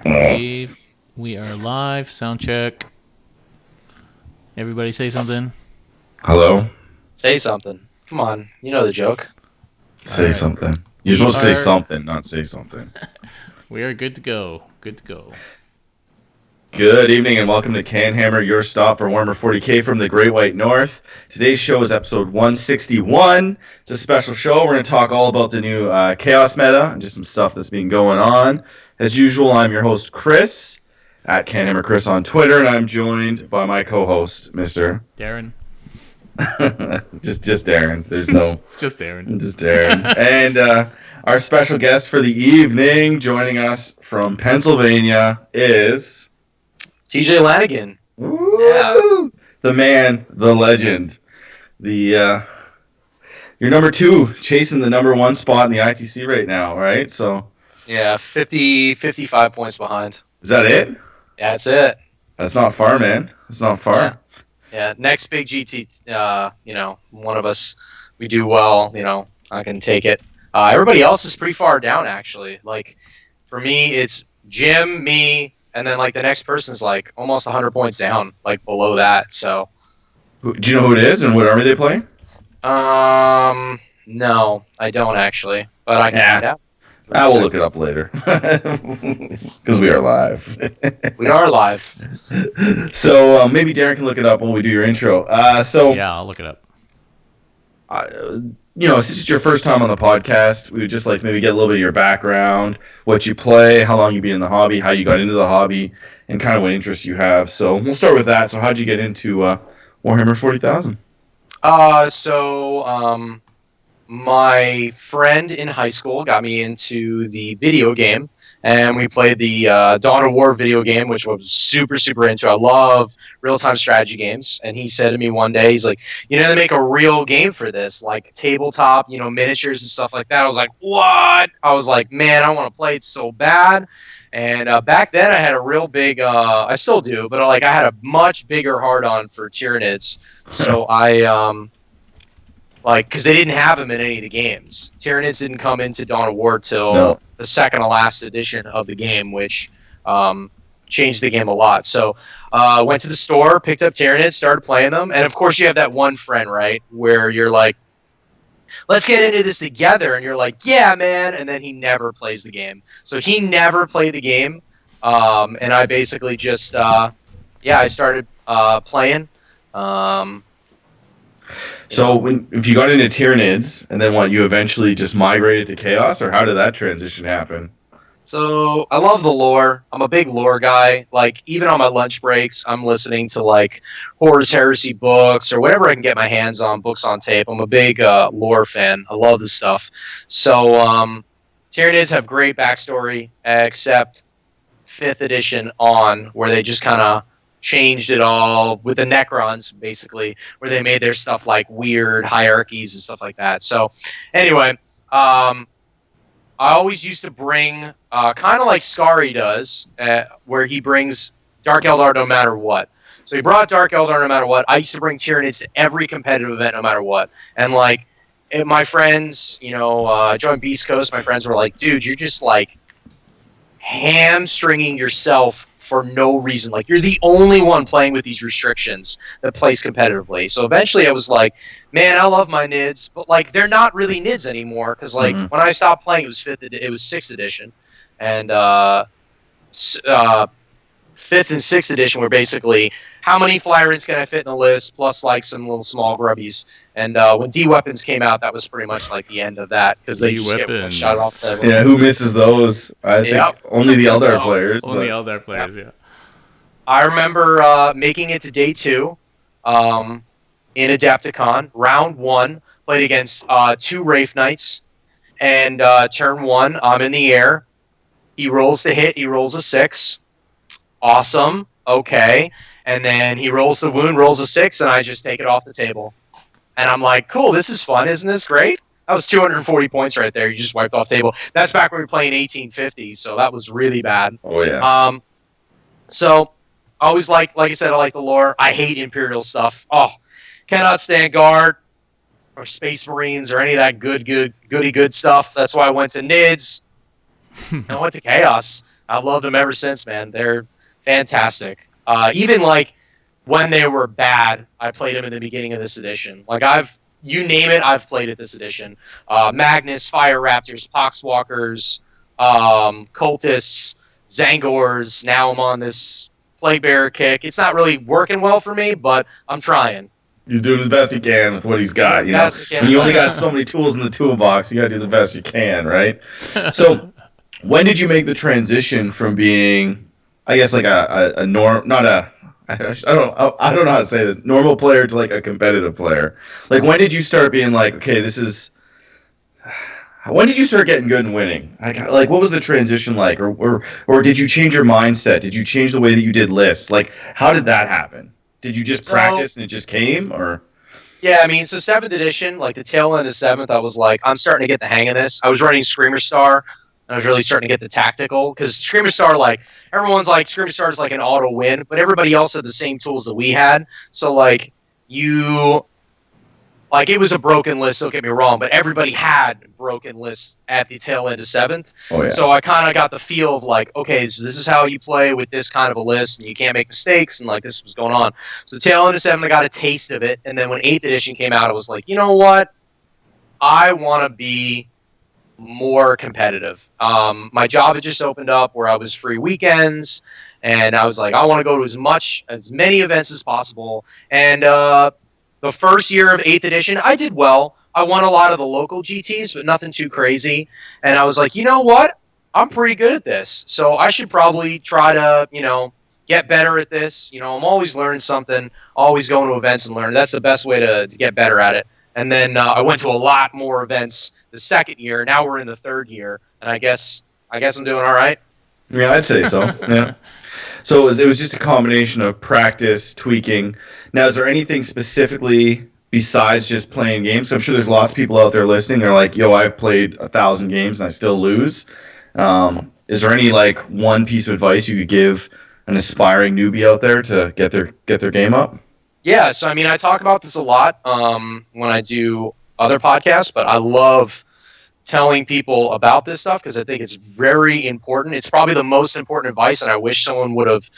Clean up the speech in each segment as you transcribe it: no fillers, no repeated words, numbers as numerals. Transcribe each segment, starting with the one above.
Dave, we are live. Sound check. Everybody say something. Hello? Say something. Come on, you know the joke. All Say right. something. You're We supposed to say are something, not say something. we are good to go. Good to go. Good evening and welcome to CanHammer, your stop for warmer 40K from the Great White North. Today's show is episode 161. It's a special show. We're going to talk all about the new Chaos meta and just some stuff that's been going on. As usual, I'm your host, Chris, at CanHammer Chris on Twitter, and I'm joined by my co-host, Mr. Darren. just Darren. There's no... It's just Darren. Just Darren. And our special guest for the evening, joining us from Pennsylvania, is... TJ Lanigan. Woo! The man, the legend, you're number 2, chasing the number 1 spot in the ITC right now, right? So Yeah, 55 points behind. is that it? Yeah, that's it. That's not far, man. That's not far. Yeah. Next big GT, one of us, we do well, I can take it. Everybody else is pretty far down, actually. Like, for me, it's Jim, me, and then, like, the next person's, like, almost 100 points down, like, below that, so. Do you know who it is and what army they play? No, I don't, actually, but I can find out. We'll look it up later. Because we are live. We are live. So maybe Darren can look it up while we do your intro. Yeah, I'll look it up. Since it's your first time on the podcast, we would just like maybe get a little bit of your background, what you play, how long you've been in the hobby, how you got into the hobby, and kind of what interests you have. So we'll start with that. So how'd you get into Warhammer 40,000? My friend in high school got me into the video game, and we played the Dawn of War video game, which I was super, super into. I love real-time strategy games, and he said to me one day, he's like, you know, they make a real game for this, like tabletop, miniatures and stuff like that. I was like, what? I was like, man, I want to play it so bad. And back then, I had a real big, I still do, but I had a much bigger hard-on for Tyranids. So because they didn't have them in any of the games. Tyranids didn't come into Dawn of War till the second to last edition of the game, which changed the game a lot. So went to the store, picked up Tyranids, started playing them, and of course you have that one friend, right, where you're like, let's get into this together, and you're like, yeah, man, and then he never plays the game. So he never played the game, and I basically just, I started playing. If you got into Tyranids, and then you eventually just migrated to Chaos, or how did that transition happen? So I love the lore. I'm a big lore guy. Like, even on my lunch breaks, I'm listening to like Horus Heresy books or whatever I can get my hands on, books on tape. I'm a big lore fan. I love this stuff. So Tyranids have great backstory, except 5th edition on, where they just kind of changed it all with the Necrons, basically, where they made their stuff like weird hierarchies and stuff like that. So anyway, I always used to bring, kind of like Skari does, where he brings Dark Eldar no matter what. So he brought Dark Eldar no matter what. I used to bring Tyranids to every competitive event no matter what. And like, my friends, joined Beast Coast, my friends were like, dude, you're just like hamstringing yourself for no reason. Like, you're the only one playing with these restrictions that plays competitively. So eventually I was like, man, I love my NIDs, but like, they're not really NIDs anymore, because like when I stopped playing, it was 6th edition, and 5th and 6th edition were basically how many Flyrants can I fit in the list, plus like some little small grubbies. And when D weapons came out, that was pretty much like the end of that, because they just get shot off the Yeah, who misses those? I think only the Eldar players. Only Eldar players, yeah. I remember making it to day 2 in Adepticon, round 1, played against 2 Wraith Knights, and turn 1, I'm in the air. He rolls the hit, he rolls a 6. Awesome, okay. And then he rolls the wound, rolls a 6, and I just take it off the table. And I'm like, cool, this is fun, isn't this great? That was 240 points right there. You just wiped off table. That's back when we were playing 1850s, so that was really bad. Oh, yeah. So, I always like I said, I like the lore. I hate Imperial stuff. Oh, cannot stand Guard or Space Marines or any of that goody good stuff. That's why I went to NIDS. I went to Chaos. I've loved them ever since, man. They're fantastic. Even like when they were bad, I played them in the beginning of this edition. Like you name it, I've played it this edition. Magnus, Fire Raptors, Poxwalkers, Cultists, Zangors. Now I'm on this Plague Bearer kick. It's not really working well for me, but I'm trying. He's doing the best he can with what he's got. Best he can. When you only got so many tools in the toolbox, you got to do the best you can, right? So, when did you make the transition from being, I guess, like a norm, not a, I don't know how to say this, normal player to like a competitive player? Like, when did you start being like, okay, this is, when did you start getting good and winning? Like, what was the transition like, or did you change your mindset? Did you change the way that you did lists? Like, how did that happen? Did you just practice and it just came, or? Yeah, I mean, so 7th edition, like the tail end of 7th, I was like, I'm starting to get the hang of this. I was running Screamer Star, and I was really starting to get the tactical, because Screamer Star, like, everyone's like, Screamer Star is like an auto win, but everybody else had the same tools that we had. So, like, it was a broken list, don't get me wrong, but everybody had broken lists at the tail end of 7th. Oh, yeah. So I kind of got the feel of like, okay, so this is how you play with this kind of a list, and you can't make mistakes, and like this was going on. So the tail end of 7th, I got a taste of it, and then when 8th edition came out, I was like, you know what? I want to be more competitive. My job had just opened up where I was free weekends, and I was like, I want to go to as many events as possible, and the first year of 8th edition, I did well. I won a lot of the local GTs, but nothing too crazy. And I was like, you know what? I'm pretty good at this. So I should probably try to, get better at this. I'm always learning something, always going to events and learning. That's the best way to get better at it. And then I went to a lot more events the second year. Now we're in the third year. And I guess I'm doing all right. Yeah, I'd say so. Yeah. So it was just a combination of practice, tweaking. Now, is there anything specifically besides just playing games? I'm sure there's lots of people out there listening. They're like, "Yo, I've played 1,000 games and I still lose." Is there any like one piece of advice you could give an aspiring newbie out there to get their game up? Yeah. So I mean, I talk about this a lot when I do other podcasts, but I love telling people about this stuff because I think it's very important. It's probably the most important advice, and I wish someone would have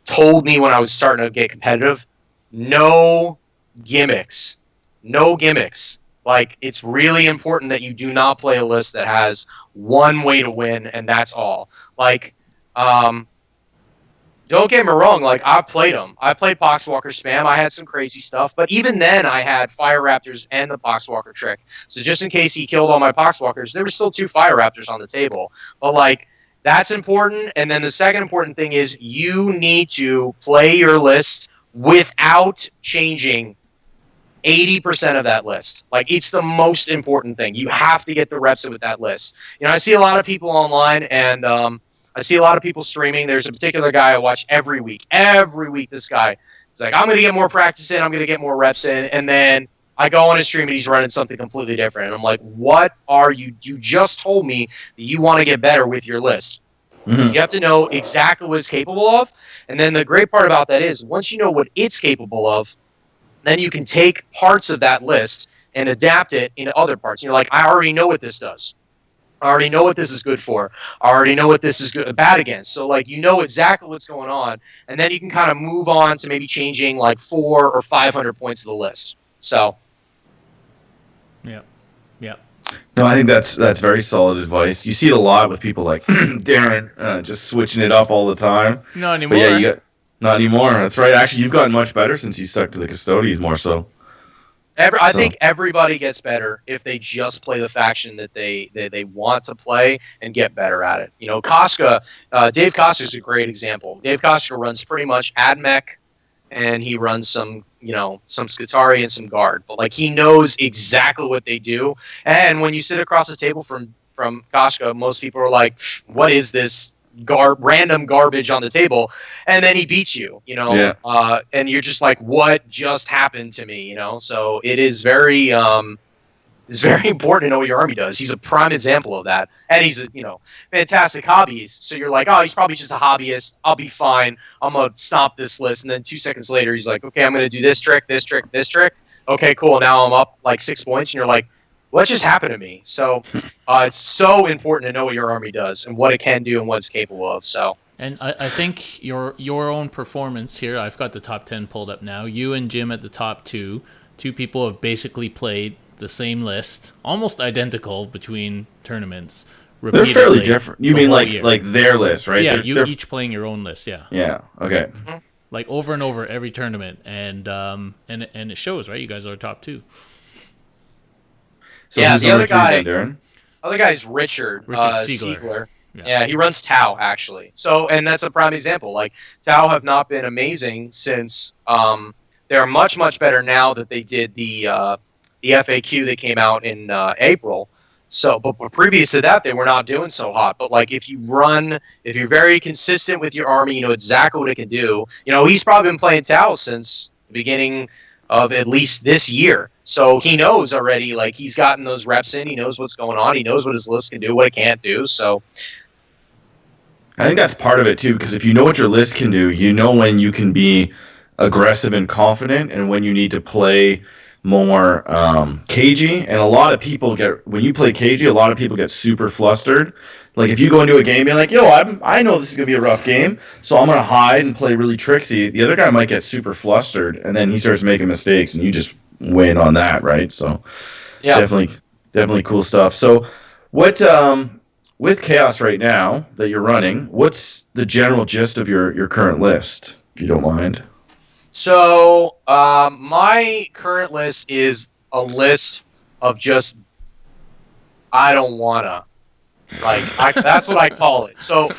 told me when I was starting to get competitive. No gimmicks. No gimmicks. Like, it's really important that you do not play a list that has one way to win, and that's all. Like, don't get me wrong, like, I've played them. I played Poxwalker Spam. I had some crazy stuff. But even then, I had Fire Raptors and the Poxwalker trick. So just in case he killed all my Poxwalkers, there were still 2 Fire Raptors on the table. But, like, that's important. And then the second important thing is you need to play your list without changing 80% of that list. Like, it's the most important thing. You have to get the reps in with that list. I see a lot of people online, and I see a lot of people streaming. There's a particular guy I watch every week. Every week, this guy is like, I'm going to get more practice in. I'm going to get more reps in. And then I go on his stream, and he's running something completely different. And I'm like, what are you? You just told me that you want to get better with your list. Mm-hmm. You have to know exactly what it's capable of. And then the great part about that is once you know what it's capable of, then you can take parts of that list and adapt it into other parts. You're like, I already know what this does. I already know what this is good for. I already know what this is bad against. So, like, you know exactly what's going on, and then you can kind of move on to maybe changing, like, 400 or 500 points of the list. So. Yeah. Yeah. No, I think that's very solid advice. You see it a lot with people like Darren just switching it up all the time. Not anymore. But yeah, not anymore. That's right. Actually, you've gotten much better since you stuck to the custodies more so. I think everybody gets better if they just play the faction that they want to play and get better at it. Koska, Dave Koska is a great example. Dave Koska runs pretty much AdMech, and he runs some Skitarii and some Guard. But, like, he knows exactly what they do. And when you sit across the table from Koska, most people are like, what is this random garbage on the table? And then he beats you, Yeah. And you're just like, what just happened to me? So it is very it's very important to know what your army does. He's a prime example of that, and he's a fantastic hobbyist. So you're like, oh, he's probably just a hobbyist. I'll be fine. I'm gonna stop this list. And then 2 seconds later, he's like, okay, I'm gonna do this trick, this trick, this trick. Okay, cool. Now I'm up like 6 points, and you're like, What just happened to me? So it's so important to know what your army does and what it can do and what it's capable of. So And I think your own performance here, I've got the top 10 pulled up now. You and Jim at the top two. Two people have basically played the same list, almost identical between tournaments. They're fairly Repeatedly different. You the mean whole like year. like their list, right? Yeah, They're each playing your own list, yeah. yeah. Okay. Like over and over every tournament, and it shows, right? You guys are top two. So yeah, who's the number other three guy, then, Darren? other guy is Richard, Richard Siegler. Siegler. Yeah. Yeah, he runs Tau actually. So, and that's a prime example. Like Tau have not been amazing since. They're much better now that they did the FAQ that came out in April. So, but previous to that, they were not doing so hot. But like, if you're very consistent with your army, you know exactly what it can do. You know, he's probably been playing Tau since the beginning of at least this year. So he knows already. Like he's gotten those reps in. He knows what's going on. He knows what his list can do, what it can't do. So I think that's part of it too, because if you know what your list can do, you know when you can be aggressive and confident, and when you need to play more cagey. And a lot of people when you play cagey, a lot of people get super flustered. Like if you go into a game being like, "Yo, I know this is gonna be a rough game, so I'm gonna hide and play really tricksy." The other guy might get super flustered, and then he starts making mistakes, and you just win on that, right? So yeah, definitely cool stuff. So what with Chaos right now that you're running, what's the general gist of your current list, if you don't mind? So my current list is a list of just I don't wanna. That's what I call it. So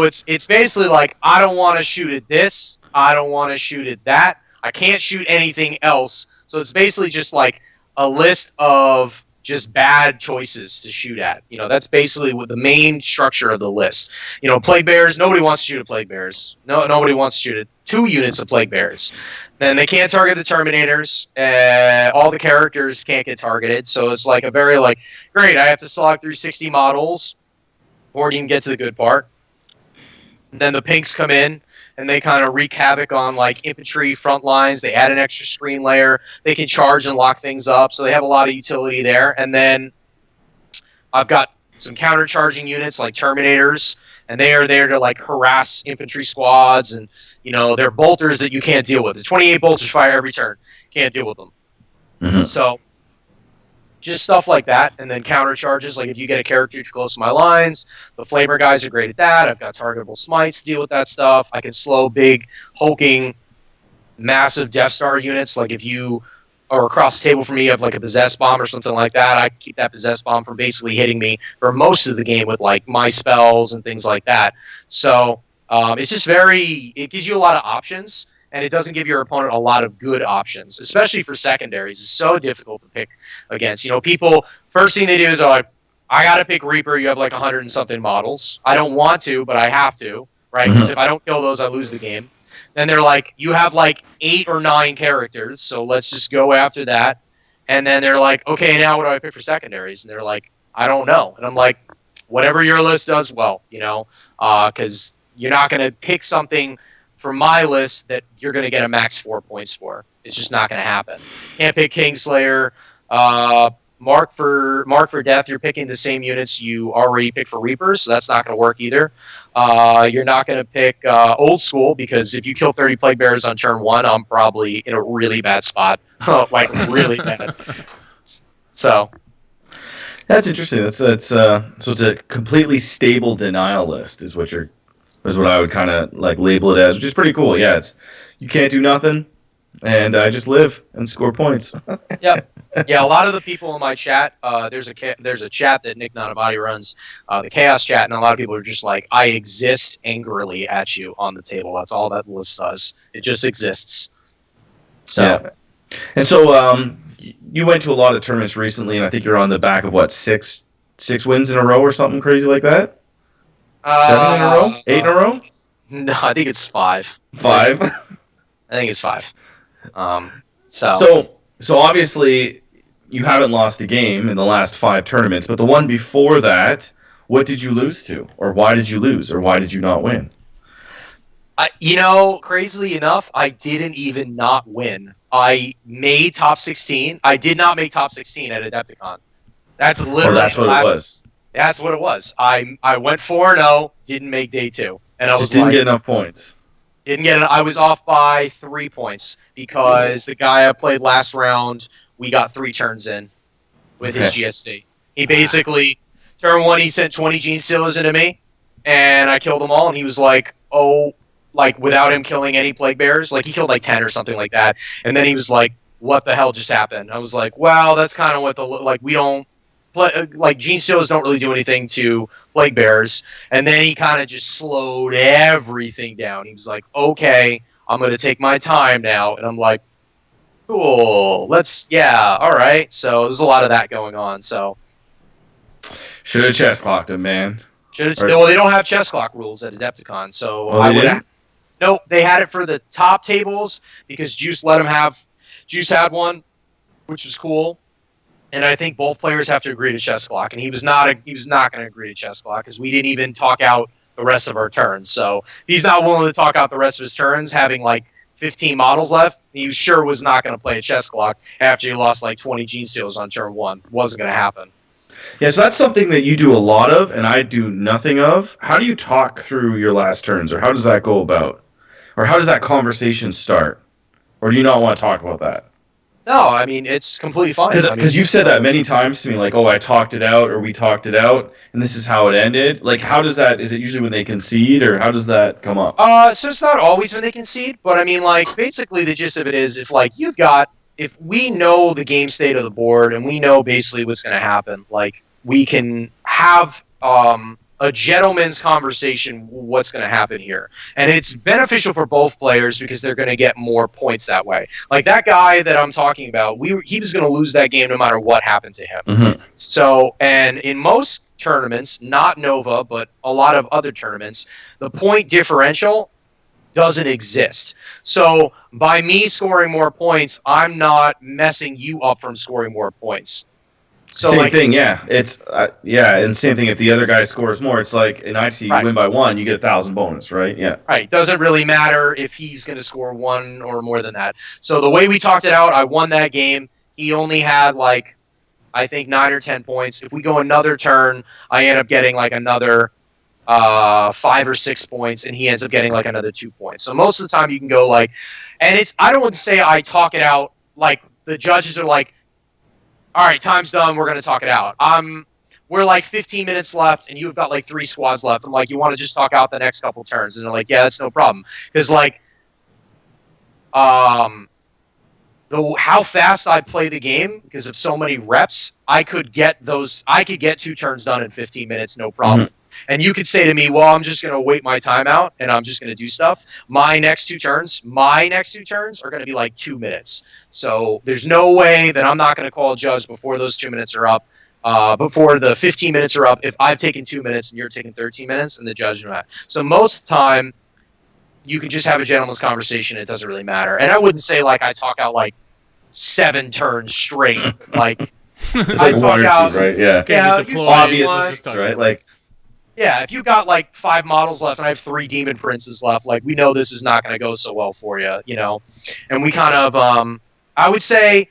it's basically like I don't want to shoot at this. I don't want to shoot at that. I can't shoot anything else. So it's basically just like a list of just bad choices to shoot at. You know, that's basically what the main structure of the list. You know, plague bears. Nobody wants to shoot at plague bears. No, nobody wants to shoot at 2 units of plague bears. Then they can't target the terminators. All the characters can't get targeted. So it's like a very like, great. I have to slog through 60 models before you can get to the good part. And then the pinks come in and they kind of wreak havoc on like infantry front lines. They add an extra screen layer. They can charge and lock things up, so they have a lot of utility there. And then I've got some counter-charging units like Terminators, and they are there to like harass infantry squads, and you know they're bolters that you can't deal with. The 28 bolters fire every turn. Can't deal with them. Mm-hmm. So just stuff like that, and then counter charges. Like if you get a character too close to my lines, the flamer guys are great at that. I've got targetable smites to deal with that stuff. I can slow big, hulking, massive Death Star units. Like if you are across the table from me, you have like a possess bomb or something like that. I keep that possess bomb from basically hitting me for most of the game with like my spells and things like that. So it's just it gives you a lot of options. And it doesn't give your opponent a lot of good options, especially for secondaries. It's so difficult to pick against. You know, people, first thing they do is like, I got to pick Reaper. You have like 100 and something models. I don't want to, but I have to, right? Because if I don't kill those, I lose the game. Then they're like, you have like 8 or 9 characters, so let's just go after that. And then they're like, okay, now what do I pick for secondaries? And they're like, I don't know. And I'm like, whatever your list does well, you know, because you're not going to pick something for my list that you're going to get a max 4 points for. It's just not going to happen. Can't pick Kingslayer. Mark for Death, you're picking the same units you already picked for Reapers, so that's not going to work either. You're not going to pick Old School, because if you kill 30 Plague Bearers on turn 1, I'm probably in a really bad spot. Like, really bad. So That's interesting. So it's a completely stable denial list is what I would kind of like label it as, which is pretty cool. Yeah, you can't do nothing, and I just live and score points. yeah, a lot of the people in my chat, there's a chat that Nick Nanavati runs, the Chaos chat, and a lot of people are just like, I exist angrily at you on the table. That's all that list does. It just exists. So, yeah. And so you went to a lot of tournaments recently, and I think you're on the back of what, six wins in a row or something crazy like that. 7 in a row? 8 in a row? No, I think it's 5. 5? I think it's 5. So obviously you haven't lost a game in the last 5 tournaments, but the one before that, what did you lose to? Or why did you lose? Or why did you not win? Crazily enough, I didn't even not win. I made top 16. I did not make top 16 at Adepticon. That's Or literally that's the what it last. was. That's what it was. I went 4-0, didn't make day 2, and I Just was didn't like, get enough points. didn't get it. I was off by 3 points because the guy I played last round, we got 3 turns in with his Okay. GSC. He basically, turn 1, he sent 20 Gene Stealers into me, and I killed them all, and he was like, oh, like, without him killing any Plague Bearers, like, he killed like 10 or something like that, and then he was like, what the hell just happened? I was like, well, that's kind of what we don't, like, Gene Stealers don't really do anything to Plague Bearers, and then he kind of just slowed everything down. He was like, okay, I'm going to take my time now, and I'm like, cool, all right. So there's a lot of that going on. So Should have chest clocked him, man. well, they don't have chess clock rules at Adepticon, so Oh, I they would have. didn't? Nope, they had it for the top tables because Juice let him have. Juice had one, which was cool, and I think both players have to agree to chess clock, and he was not going to agree to chess clock because we didn't even talk out the rest of our turns. So he's not willing to talk out the rest of his turns, having like 15 models left. He sure was not going to play a chess clock after he lost like 20 Gene Steals on turn 1. Wasn't going to happen. Yeah, so that's something that you do a lot of, and I do nothing of. How do you talk through your last turns, or how does that go about? Or how does that conversation start? Or do you not want to talk about that? No, I mean, it's completely fine. Because you've said that many times to me, like, oh, I talked it out, or we talked it out, and this is how it ended. Like, how does that, is it usually when they concede, or how does that come up? So it's not always when they concede, but I mean, like, basically the gist of it is if we know the game state of the board and we know basically what's going to happen, like, we can have a gentleman's conversation what's going to happen here. And it's beneficial for both players because they're going to get more points that way. Like that guy that I'm talking about, he was going to lose that game no matter what happened to him. Mm-hmm. So, and in most tournaments, not Nova, but a lot of other tournaments, the point differential doesn't exist. So by me scoring more points, I'm not messing you up from scoring more points. So same thing, yeah. It's and same thing. If the other guy scores more, it's like in IC, you win by 1, you get 1,000 bonus, right? Yeah. Right. Doesn't really matter if he's going to score 1 or more than that. So the way we talked it out, I won that game. He only had like, I think 9 or 10 points. If we go another turn, I end up getting like another 5 or 6 points, and he ends up getting like another 2 points. So most of the time you can go like, and I don't want to say I talk it out like the judges are like, all right, time's done. We're going to talk it out. We're like 15 minutes left, and you've got like 3 squads left. I'm like, you want to just talk out the next couple turns? And they're like, yeah, that's no problem. Because like, how fast I play the game because of so many reps, I could get 2 turns done in 15 minutes, no problem. Mm-hmm. And you could say to me, well, I'm just going to wait my time out and I'm just going to do stuff. My next two turns are going to be like 2 minutes. So there's no way that I'm not going to call a judge before those 2 minutes are up, before the 15 minutes are up, if I've taken 2 minutes and you're taking 13 minutes and the judge not. So most of the time, you can just have a gentleman's conversation. It doesn't really matter. And I wouldn't say like I talk out like 7 turns straight. Like it's like one or two, right? Yeah. Obvious, right? Like. Yeah, if you got like 5 models left and I have 3 demon princes left, like we know this is not going to go so well for you, you know. And we kind of, I would say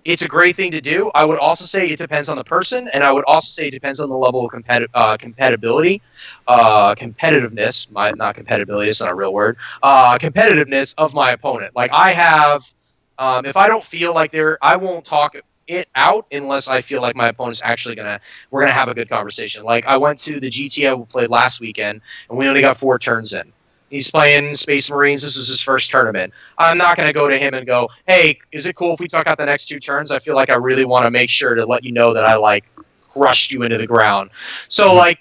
it's a great thing to do. I would also say it depends on the person, and I would also say it depends on the level of compatibility, competitiveness. Not compatibility; it's not a real word. Competitiveness of my opponent. Like I have, if I don't feel like I won't talk it out unless I feel like my opponent's actually we're gonna have a good conversation. Like I went to the GTA we played last weekend, and we only got 4 turns in. He's playing Space Marines. This is his first tournament. I'm not going to go to him and go, hey, is it cool if we talk out the next 2 turns? I feel like I really want to make sure to let you know that I, like, crushed you into the ground. So, like,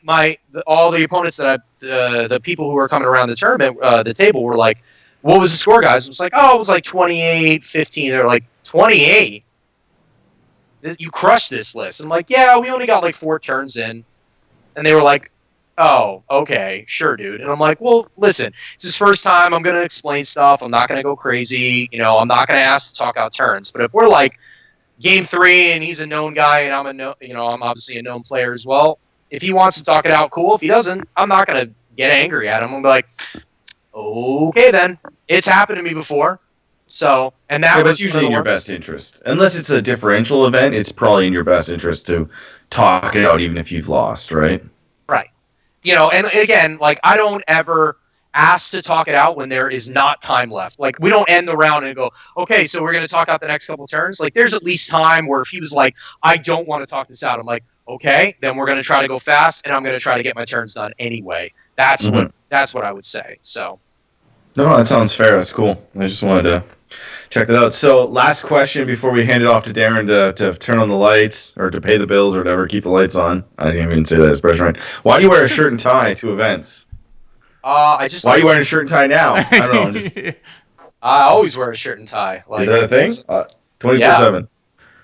all the opponents the people who were coming around the tournament, the table were like, what was the score, guys? It was like, it was like 28-15. They're like, 28? You crushed this list. I'm like, yeah, we only got, like, 4 turns in. And they were like, oh, okay, sure, dude. And I'm like, well, listen, it's his first time. I'm going to explain stuff. I'm not going to go crazy. You know, I'm not going to ask to talk out turns. But if we're like game 3 and he's a known guy and I'm obviously a known player as well, if he wants to talk it out, cool. If he doesn't, I'm not going to get angry at him. I'm going to be like, okay, then. It's happened to me before. So, and that Yeah, but was it's one of usually the in your ones. best interest. Unless it's a differential event, it's probably in your best interest to talk it out even if you've lost, right? Right. And again, like I don't ever ask to talk it out when there is not time left. Like we don't end the round and go, okay, so we're going to talk out the next couple turns. Like there's at least time where if he was like, I don't want to talk this out, I'm like, okay, then we're going to try to go fast, and I'm going to try to get my turns done anyway. That's Mm-hmm. what I would say. So. No, that sounds fair. That's cool. I just wanted to check that out. So, last question before we hand it off to Darren to turn on the lights or to pay the bills or whatever, keep the lights on. I didn't even say that expression right. Why do you wear a shirt and tie to events? I just Why are you wearing a shirt and tie now? I don't know. I always wear a shirt and tie. Like, is that a thing? 24/7.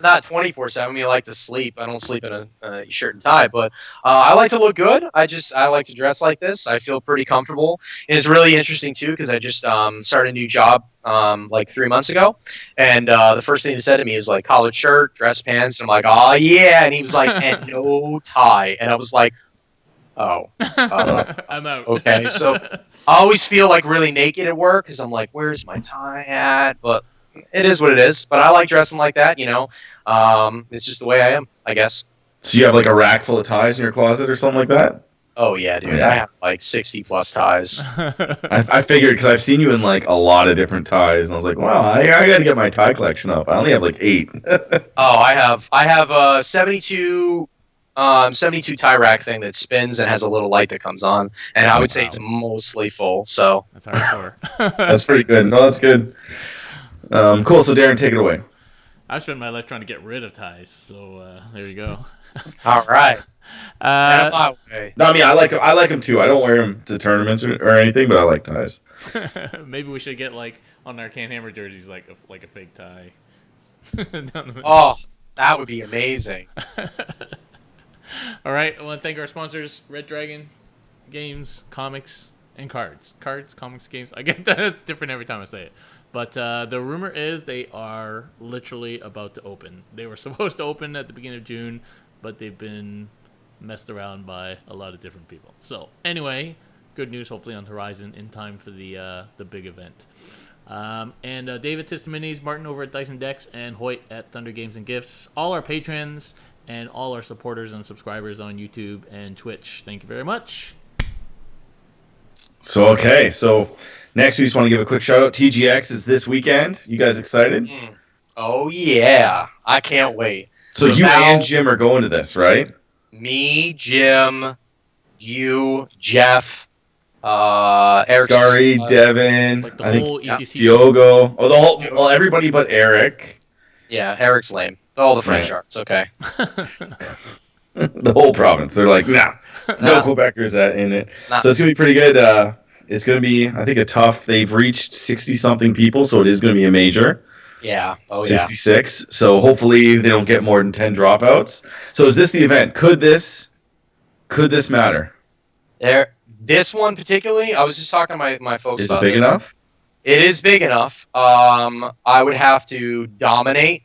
Not 24/7. I like to sleep. I don't sleep in a shirt and tie, but I like to look good. I like to dress like this. I feel pretty comfortable. And it's really interesting too because I just started a new job like 3 months ago, and the first thing he said to me is like collared shirt, dress pants, and I'm like, oh yeah, and he was like, and no tie, and I was like, oh, I'm out. okay. So I always feel like really naked at work because I'm like, where's my tie at? But it is what it is. But I like dressing like that, It's just the way I am, I guess. So you have like a rack full of ties in your closet or something like that? Oh yeah, dude. Yeah. I have like 60 plus ties. I figured because I've seen you in like a lot of different ties, and I was like, wow, I got to get my tie collection up. I only have like 8. I have a 72 tie rack thing that spins and has a little light that comes on, and I would say it's mostly full. So That's hardcore. That's pretty good. No, that's good. Cool. So Darren, take it away. I spent my life trying to get rid of ties, so there you go. all right. Uh, No, I mean I like them too. I don't wear them to tournaments or anything, but I like ties. maybe we should get like on our CanHammer jerseys like a fake tie. Oh, that would be amazing. All right, I want to thank our sponsors: Red Dragon Games, Comics, and Cards. Cards, Comics, Games. I get that it's different every time I say it. But the rumor is they are literally about to open. They were supposed to open at the beginning of June, but they've been messed around by a lot of different people. So anyway, good news hopefully on the horizon in time for the big event. And David Tistaminis, Martin over at Dyson Decks, and Hoyt at Thunder Games and Gifts. All our patrons and all our supporters and subscribers on YouTube and Twitch. Thank you very much. So next we just want to give a quick shout out. TGX is this weekend. You guys excited? Oh yeah, I can't wait. So you and Jim are going to this, right? Me, Jim, you, Jeff, Eric, Scary, Devin, like the I whole think ECC. Diogo. Oh, everybody but Eric. Yeah, Eric's lame. All the French Right. arts, okay. The whole province. They're like, no Quebecers in it. Nah. So it's gonna be pretty good. It's gonna be, I think, a tough. They've reached 60-something people, so it is gonna be a major. Yeah. Oh yeah. 66. So hopefully they don't get more than 10 dropouts. So is this the event? Could this matter? This one particularly, I was just talking to my folks Is about it big this. enough? It is big enough. I would have to dominate.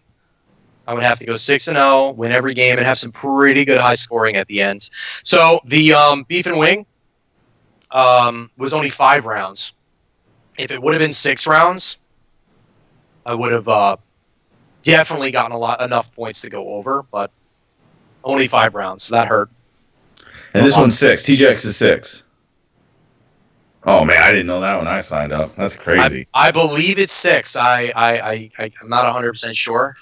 I would have to go 6-0, win every game, and have some pretty good high scoring at the end. So the beef and wing was only 5 rounds. If it would have been 6 rounds, I would have definitely gotten enough points to go over, but only 5 rounds, so that hurt. And this one's 6. TJX is 6. Oh man, I didn't know that when I signed up. That's crazy. I believe it's 6. I'm not 100% sure.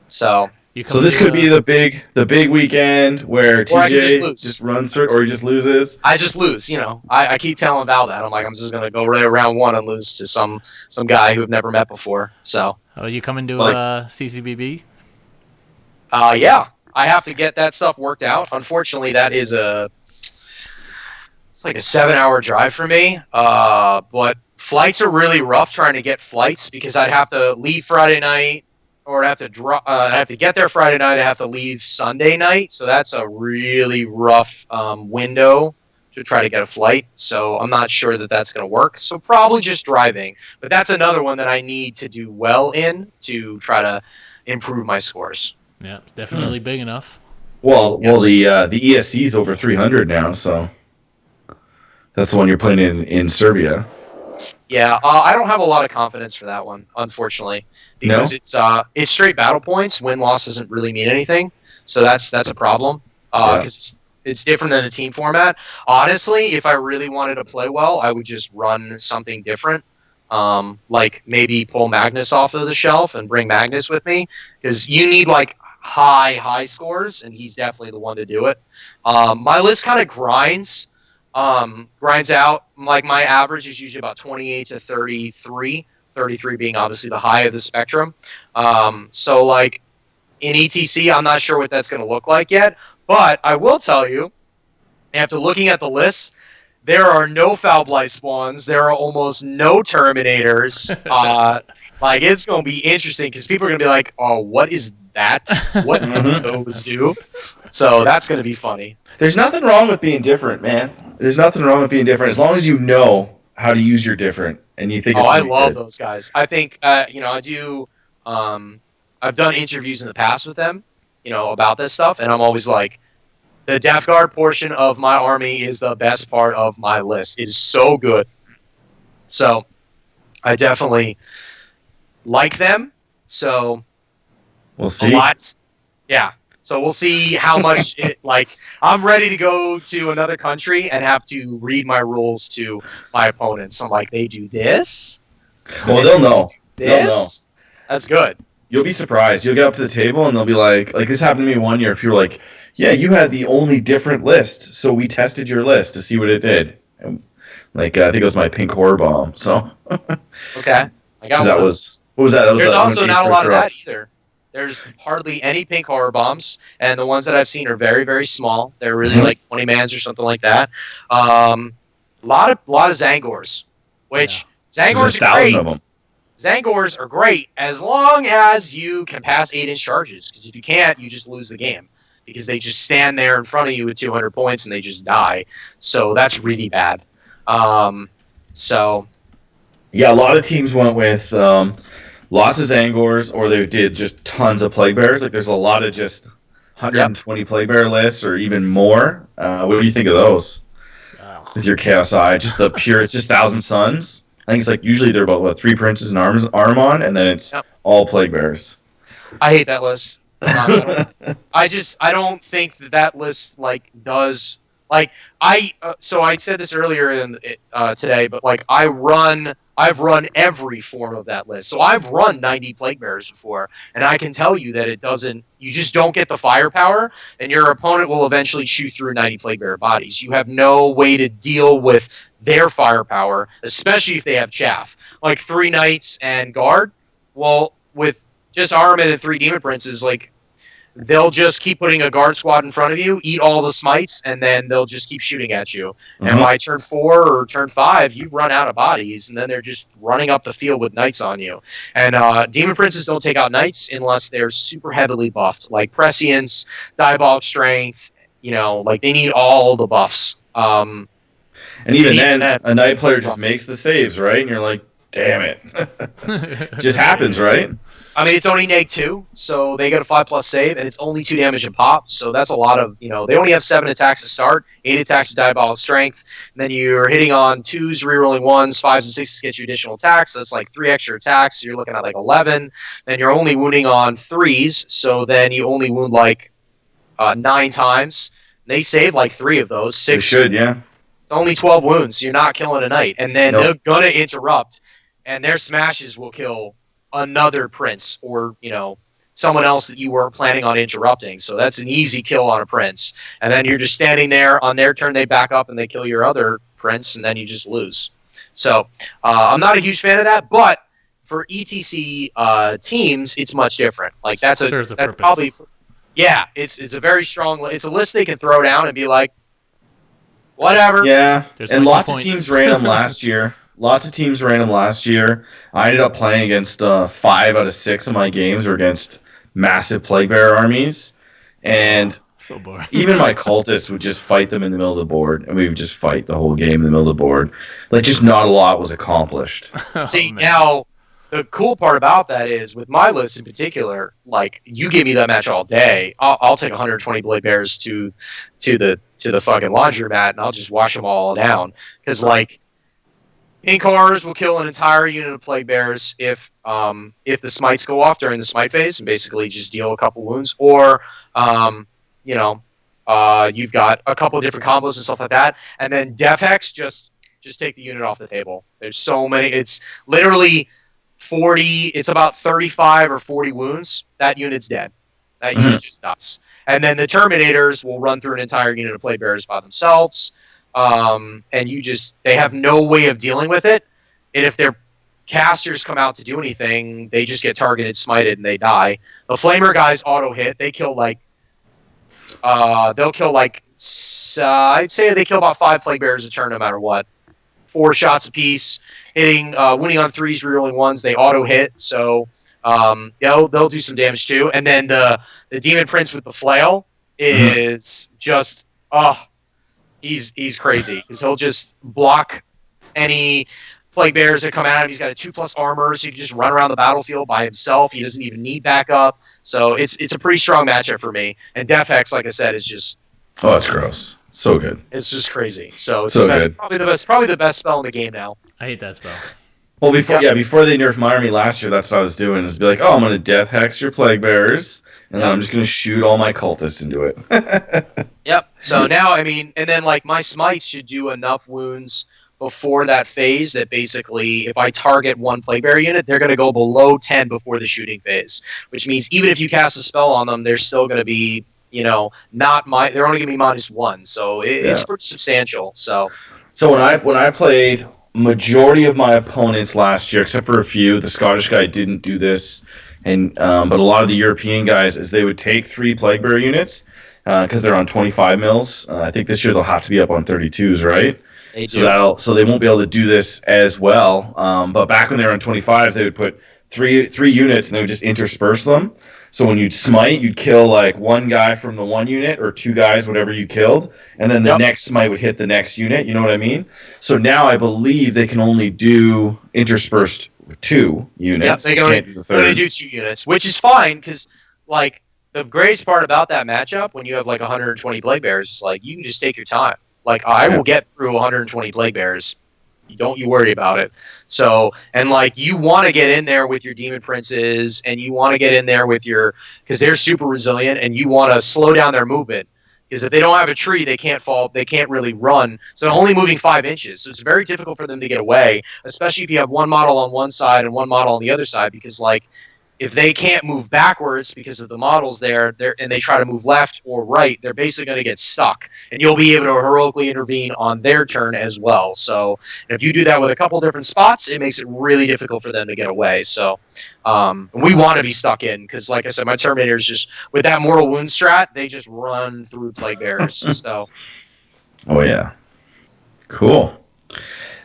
So this could be the big weekend where TJ just runs through, or he just loses. I just lose, I keep telling Val that. I'm like, I'm just gonna go right around 1 and lose to some guy who I've never met before. So you coming to CCBB? Yeah. I have to get that stuff worked out. Unfortunately, that is it's like a 7-hour drive for me. But flights are really rough trying to get flights because I'd have to leave Friday night, or I'd have to get there Friday night. I have to leave Sunday night, so that's a really rough window to try to get a flight. So I'm not sure that that's going to work. So probably just driving. But that's another one that I need to do well in to try to improve my scores. Yeah, definitely big enough. Well, the ESC is over 300 now, so that's the one you're playing in Serbia. Yeah, I don't have a lot of confidence for that one, unfortunately, because No? it's straight battle points. Win loss doesn't really mean anything, so that's a problem. Yeah. Because it's different than the team format. Honestly, if I really wanted to play well, I would just run something different. Like maybe pull Magnus off of the shelf and bring Magnus with me, because you need like high scores, and he's definitely the one to do it. My list kind of grinds out. Like my average is usually about 28 to 33, 33 being obviously the high of the spectrum. So like in ETC, I'm not sure what that's going to look like yet, but I will tell you, after looking at the list, there are no Foul Blight spawns. There are almost no Terminators. Like it's going to be interesting because people are going to be like, "Oh, what is that? What do those do?" So that's going to be funny. There's nothing wrong with being different, man. There's nothing wrong with being different as long as you know how to use your different and you think it's Oh, I gonna be love good. those guys. I think I do. I've done interviews in the past with them, about this stuff, and I'm always like, the Death Guard portion of my army is the best part of my list. It is so good. So I definitely like them. So We'll a see. lot. Yeah. So we'll see how much I'm ready to go to another country and have to read my rules to my opponents. I'm like, they do this? Well, they'll know. They'll know. This? That's good. You'll be surprised. You'll get up to the table and they'll be like this happened to me one year. People were like, "Yeah, you had the only different list, so we tested your list to see what it did." And, I think it was my pink horror bomb. So Okay. I got that one. was what was that? That was There's one also of not a Dave's lot of first that either. There's hardly any pink horror bombs, and the ones that I've seen are very, very small. They're really like 20 mans or something like that. Lot of Zangors, which There's Zangors are 1,000 great. of them. Zangors are great as long as you can pass 8-inch charges. Because if you can't, you just lose the game. Because they just stand there in front of you with 200 points and they just die. So that's really bad. So Yeah, a lot of teams went with lots of Zangors, or they did just tons of Plague Bears. Like there's a lot of just 120 Plague Bear lists, or even more. What do you think of those? With your KSI, just the pure, it's just Thousand Suns. I think it's like usually they're about 3 princes and Armon, and then it's all Plague Bears. I hate that list. I don't think that list does so I said this earlier in today, but I've run every form of that list. So I've run 90 Plague Bearers before, and I can tell you that you just don't get the firepower, and your opponent will eventually shoot through 90 Plague Bearer bodies. You have no way to deal with their firepower, especially if they have chaff. Like 3 Knights and Guard, well, with just Armament and 3 Demon Princes, they'll just keep putting a guard squad in front of you, eat all the smites, and then they'll just keep shooting at you. And by turn 4 or turn 5, you run out of bodies, and then they're just running up the field with knights on you. And Demon Princes don't take out knights unless they're super heavily buffed, like Prescience, Diabolic Strength, they need all the buffs. And even then, a knight player just makes the saves, right? And you're like, damn it. Just happens, right? I mean, it's only -2, so they get a 5+ save, and it's only 2 damage and pop, so that's a lot of, they only have 7 attacks to start, 8 attacks with Diabolic Strength, and then you're hitting on 2s, rerolling 1s, 5s, and 6s to get you additional attacks, so it's 3 extra attacks, so you're looking at 11, then you're only wounding on 3s, so then you only wound 9 times. They save 3 of those, 6. They should, yeah. Only 12 wounds, so you're not killing a knight, and then they're gonna interrupt, and their smashes will kill another prince or someone else that you were planning on interrupting. So that's an easy kill on a prince, and then you're just standing there. On their turn they back up and they kill your other prince, and then you just lose. So I'm not a huge fan of that, but for ETC teams it's much different. That's probably it's a very strong, it's a list they can throw down and be like, whatever. Yeah. And lots of teams ran them last year. I ended up playing against 5 out of 6 of my games were against massive Plague Bearer armies. And so boring. Even my cultists would just fight them in the middle of the board, and we would just fight the whole game in the middle of the board. Just not a lot was accomplished. Now, the cool part about that is, with my list in particular, you give me that match all day, I'll take 120 Blade Bears to the fucking laundromat, and I'll just wash them all down. Because, Inkars will kill an entire unit of plague bears if the smites go off during the smite phase and basically just deal a couple wounds, or you know, you've got a couple of different combos and stuff like that, and then Death Hex just take the unit off the table. There's so many. It's literally 40. It's about 35 or 40 wounds. That unit's dead. That unit just dies. And then the Terminators will run through an entire unit of plague bearers by themselves. And they have no way of dealing with it. And if their casters come out to do anything, they just get targeted, smited, and they die. The Flamer guys auto hit. They kill I'd say they kill about 5 plague bearers a turn no matter what. 4 shots apiece, hitting, winning on 3s, rerolling 1s. They auto hit, so they'll do some damage too. And then the Demon Prince with the flail is just he's crazy because he'll just block any plague bears that come at him. He's got a 2+ armor, so he can just run around the battlefield by himself. He doesn't even need backup, so it's a pretty strong matchup for me. And Death Hex, like I said, is just it's gross. So good. It's just crazy. So it's good. Probably the best spell in the game now. I hate that spell. Well, before they nerfed my army last year, that's what I was doing. Is be like, I'm gonna Death Hex your plague bearers, and then I'm just gonna shoot all my cultists into it. Yep. So now, and then like my smites should do enough wounds before that phase that basically, if I target one plague bearer unit, they're gonna go below 10 before the shooting phase, which means even if you cast a spell on them, they're still gonna be, they're only gonna be -1. So it's pretty substantial. So when I played. Majority of my opponents last year, except for a few, the Scottish guy didn't do this, and but a lot of the European guys, is they would take 3 plague bearer units because they're on 25 mils. I think this year they'll have to be up on 32s, right? They do. So they won't be able to do this as well. But back when they were on 25s, they would put three units and they would just intersperse them. So when you'd smite, you'd kill like 1 guy from the 1 unit or 2 guys, whatever you killed, and then the next smite would hit the next unit. You know what I mean? So now I believe they can only do interspersed 2 units. Yep, they do 2 units, which is fine because like the greatest part about that matchup when you have like 120 plague bears is like you can just take your time. Like I will get through 120 plague bears. Don't you worry about it. So, and like you want to get in there with your Demon Princes, and you want to get in there with because they're super resilient, and you want to slow down their movement. Because if they don't have a tree, they can't fall. They can't really run. So they're only moving 5 inches. So it's very difficult for them to get away, especially if you have one model on one side and one model on the other side. Because like if they can't move backwards because of the models there, and they try to move left or right, they're basically going to get stuck. And you'll be able to heroically intervene on their turn as well. So if you do that with a couple different spots, it makes it really difficult for them to get away. So we want to be stuck in because, like I said, my Terminators just, with that Mortal Wound strat, they just run through plague bearers. So. Oh, yeah. Cool.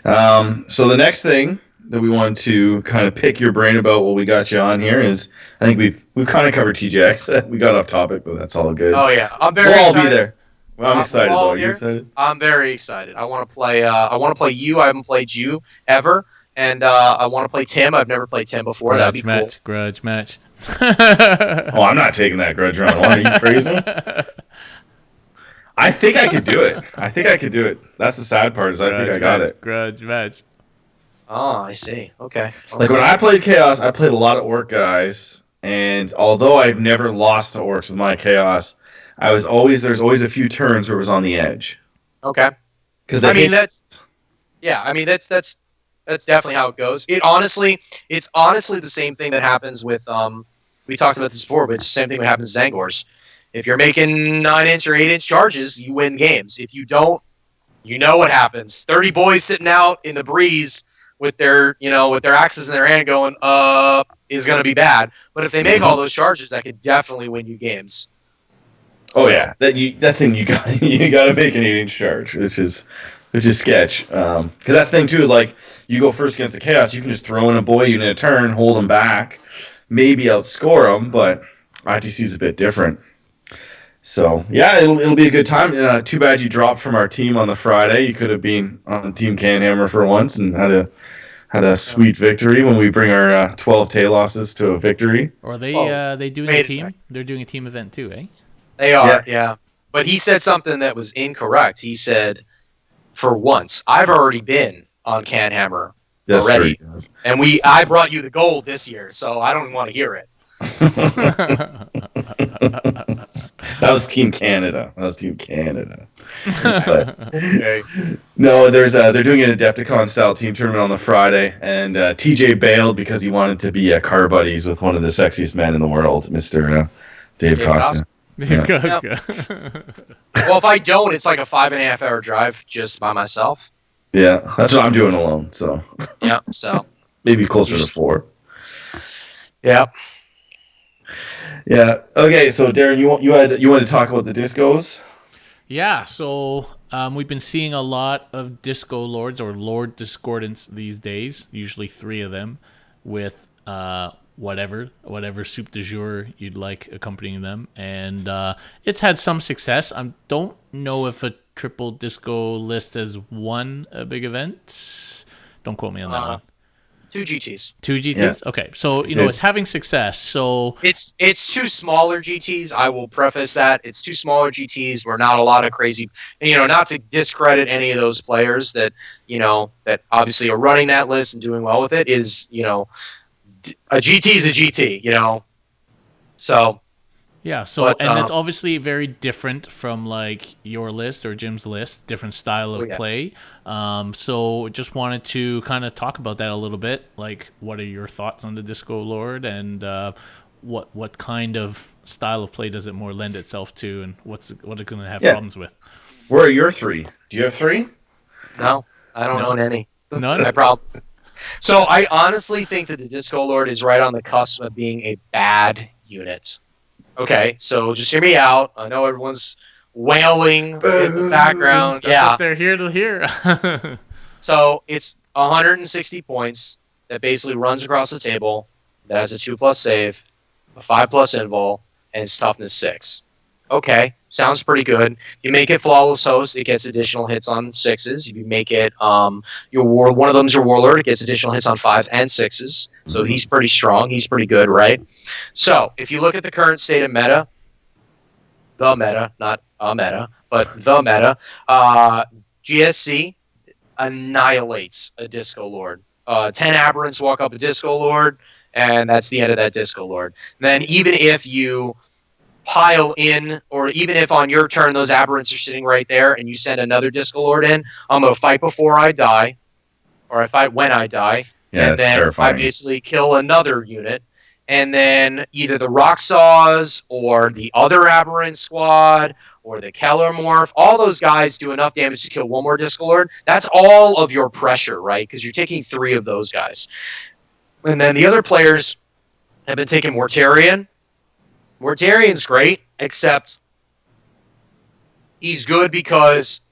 So the next thing that we wanted to kind of pick your brain about what we got you on here is, I think we've kind of covered TJX. We got off topic, but that's all good. Oh yeah, I'm very. We'll all excited. be there. Well, I'm excited though. Are you excited? I'm very excited. I want to play. I want to play you. I haven't played you ever, and I want to play Tim. I've never played Tim before. That'd be cool. Grudge match. Oh, I'm not taking that grudge round. Are you crazy? I think I could do it. That's the sad part is I think I got it. Grudge match. Oh, I see. Okay. Like when I played Chaos, I played a lot of Orc guys, and although I've never lost to Orcs with my Chaos, there's always a few turns where it was on the edge. Okay. Because that's definitely how it goes. It's honestly the same thing that happens with we talked about this before, but it's the same thing that happens to Zangors. If you're making 9-inch or 8-inch charges, you win games. If you don't, you know what happens. 30 boys sitting out in the breeze with their axes in their hand going, is going to be bad. But if they make all those charges, that could definitely win you games. Oh yeah, that's thing you got to make an 8-inch charge, which is sketch. Because that's the thing too is like you go first against the Chaos, you can just throw in a boy unit a turn, hold them back, maybe outscore them, but ITC is a bit different. So yeah, it'll be a good time. Too bad you dropped from our team on the Friday. You could have been on Team CanHammer for once and had a sweet victory when we bring our 12 tail losses to a victory. Or they doing a team? They're doing a team event too, eh? They are, yeah. But he said something that was incorrect. He said, for once, I've already been on CanHammer That's already. true. And I brought you the gold this year, so I don't even want to hear it. That was Team Canada. But Okay. no, they're doing an Adepticon style team tournament on the Friday, and TJ bailed because he wanted to be car buddies with one of the sexiest men in the world, Mr. Dave Costa. Dave Yeah. Costa. Well, if I don't, it's like a 5.5 hour drive just by myself. Yeah, that's what I'm doing alone. So Yeah. So maybe closer to 4. yeah. Yeah. Okay. So Darren, you wanted to talk about the discos? Yeah, so we've been seeing a lot of disco lords or lord discordants these days, usually 3 of them, with whatever soup du jour you'd like accompanying them. And it's had some success. I don't know if a triple disco list has won a big event. Don't quote me on that one. 2 GTs. 2 GTs? Yeah. Okay, so, it's having success. So It's 2 smaller GTs. I will preface that. It's 2 smaller GTs where not a lot of crazy, not to discredit any of those players that, that obviously are running that list and doing well with it is, a GT is a GT, So, yeah, so but, and it's obviously very different from like your list or Jim's list, different style of play. So just wanted to kind of talk about that a little bit. Like, what are your thoughts on the Disco Lord, and what kind of style of play does it more lend itself to, and what are going to have problems with? Where are your 3? Do you have 3? no, I don't own any. None. I probably. So I honestly think that the Disco Lord is right on the cusp of being a bad unit. Okay, so just hear me out. I know everyone's wailing in the background. That's what they're here to hear. So it's 160 points that basically runs across the table. That has a 2+ save, a 5+ invul, and its toughness 6. Okay, sounds pretty good. You make it flawless host, it gets additional hits on 6s. If you make it one of them's your warlord, it gets additional hits on 5s and 6s. So he's pretty strong. He's pretty good, right? So if you look at the current state of meta, the meta, not a meta, but the meta, GSC annihilates a Disco Lord. 10 aberrants walk up a Disco Lord, and that's the end of that Disco Lord. And then even if you pile in, or even if on your turn those aberrants are sitting right there and you send another Disco Lord in, I'm going to fight before I die, or I fight when I die, Yeah, and that's then terrifying. I basically kill another unit, and then either the Rock Saws or the other aberrant squad or the Keller Morph, all those guys do enough damage to kill one more Disco Lord. That's all of your pressure, right? Because you're taking 3 of those guys. And then the other players have been taking Mortarion. Mortarion's great, except he's good because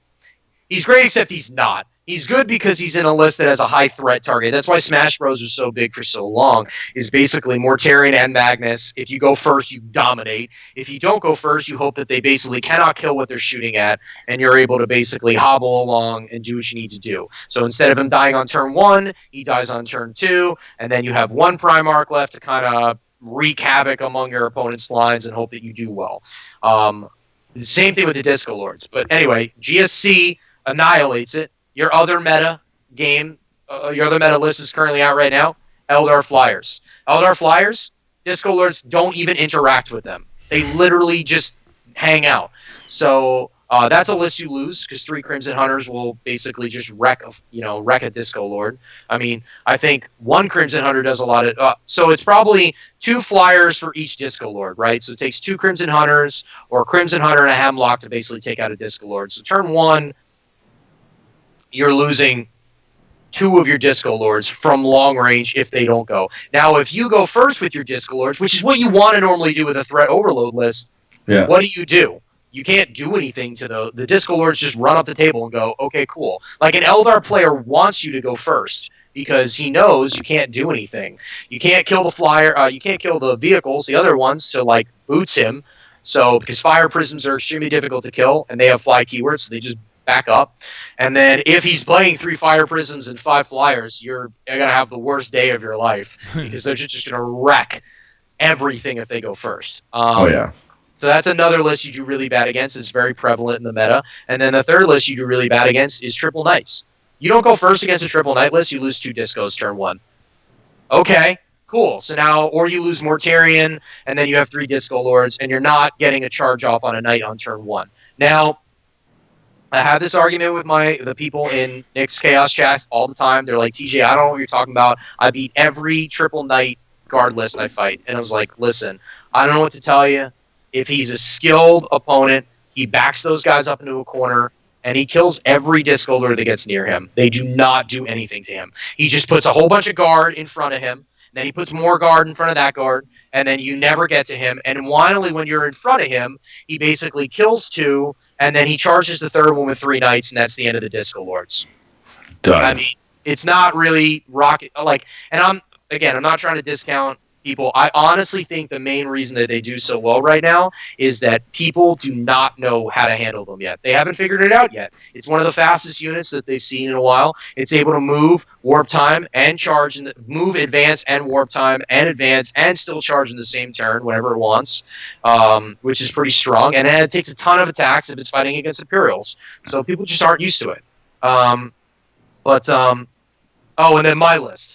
he's great, except he's not. He's good because he's in a list that has a high threat target. That's why Smash Bros was so big for so long, is basically Mortarion and Magnus. If you go first, you dominate. If you don't go first, you hope that they basically cannot kill what they're shooting at, and you're able to basically hobble along and do what you need to do. So instead of him dying on turn 1, he dies on turn 2, and then you have 1 Primarch left to kind of wreak havoc among your opponent's lines and hope that you do well. The same thing with the Disco Lords. But anyway, GSC annihilates it. Your other meta game, your other meta list is currently out right now, Eldar Flyers. Eldar Flyers, Disco Lords don't even interact with them. They literally just hang out. So that's a list you lose, because 3 Crimson Hunters will basically just wreck a Disco Lord. I mean, I think 1 Crimson Hunter does a lot of... so it's probably 2 Flyers for each Disco Lord, right? So it takes 2 Crimson Hunters, or a Crimson Hunter and a Hemlock to basically take out a Disco Lord. So turn 1... you're losing 2 of your Disco Lords from long range if they don't go. Now, if you go first with your Disco Lords, which is what you want to normally do with a threat overload list, what do? You can't do anything to the Disco Lords. Just run up the table and go, okay, cool. Like, an Eldar player wants you to go first because he knows you can't do anything. You can't kill the flyer. You can't kill the vehicles, the other ones, to like boots him. So because fire prisms are extremely difficult to kill and they have fly keywords, so they just back up. And then if he's playing 3 fire prisms and 5 flyers, you're going to have the worst day of your life because they're just going to wreck everything if they go first. So that's another list you do really bad against. It's very prevalent in the meta. And then the third list you do really bad against is Triple Knights. You don't go first against a triple knight list, you lose 2 discos turn 1. Okay, cool. So now, or you lose Mortarion, and then you have 3 disco lords, and you're not getting a charge off on a knight on turn 1. Now, I have this argument with the people in Nick's Chaos chat all the time. They're like, TJ, I don't know what you're talking about. I beat every triple knight guard list I fight. And I was like, listen, I don't know what to tell you. If he's a skilled opponent, he backs those guys up into a corner, and he kills every disco lord that gets near him. They do not do anything to him. He just puts a whole bunch of guard in front of him, then he puts more guard in front of that guard, and then you never get to him. And finally, when you're in front of him, he basically kills 2, and then he charges the 3rd one with 3 knights, and that's the end of the disco lords. Done. I mean, it's not really rocket like. And I'm not trying to discount people. I honestly think the main reason that they do so well right now is that people do not know how to handle them yet. They haven't figured it out yet. It's one of the fastest units that they've seen in a while. It's able to move, warp time, and charge, and move, advance, and warp time, and advance, and still charge in the same turn whenever it wants, which is pretty strong. And it takes a ton of attacks if it's fighting against Imperials. So people just aren't used to it. And then my list.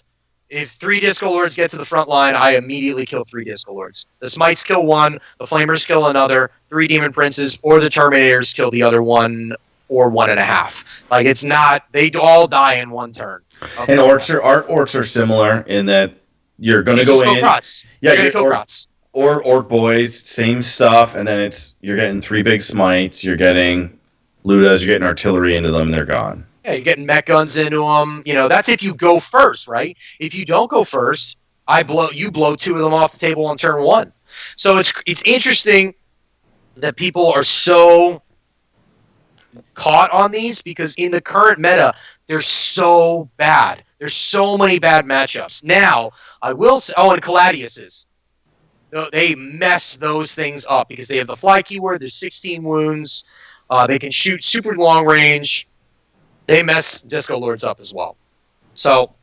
If 3 Disco Lords get to the front line, I immediately kill 3 Disco Lords. The Smites kill 1, the Flamers kill another, 3 Demon Princes, or the Terminators kill the other 1 or 1.5. Like, it's not... They all die in 1 turn. And orcs are similar in that you're going to go in... Crots. Yeah, you're going to kill Crots. Or Orc Boys, same stuff, and then you're getting 3 big Smites, you're getting Ludas, you're getting artillery into them, and they're gone. Yeah, you're getting mech guns into them. You know, that's if you go first, right? If you don't go first, you blow 2 of them off the table on turn 1. So it's interesting that people are so caught on these because in the current meta, they're so bad. There's so many bad matchups. Now, I will say, and Caladius's. They mess those things up because they have the fly keyword, there's 16 wounds, they can shoot super long range. They mess Disco Lords up as well. So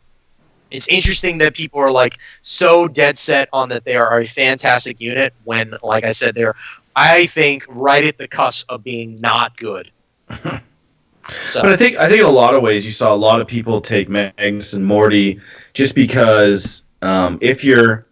it's interesting that people are like so dead set on that they are a fantastic unit when, like I said, they're, I think, right at the cusp of being not good. So. But I think in a lot of ways you saw a lot of people take Magnus and Morty just because if you're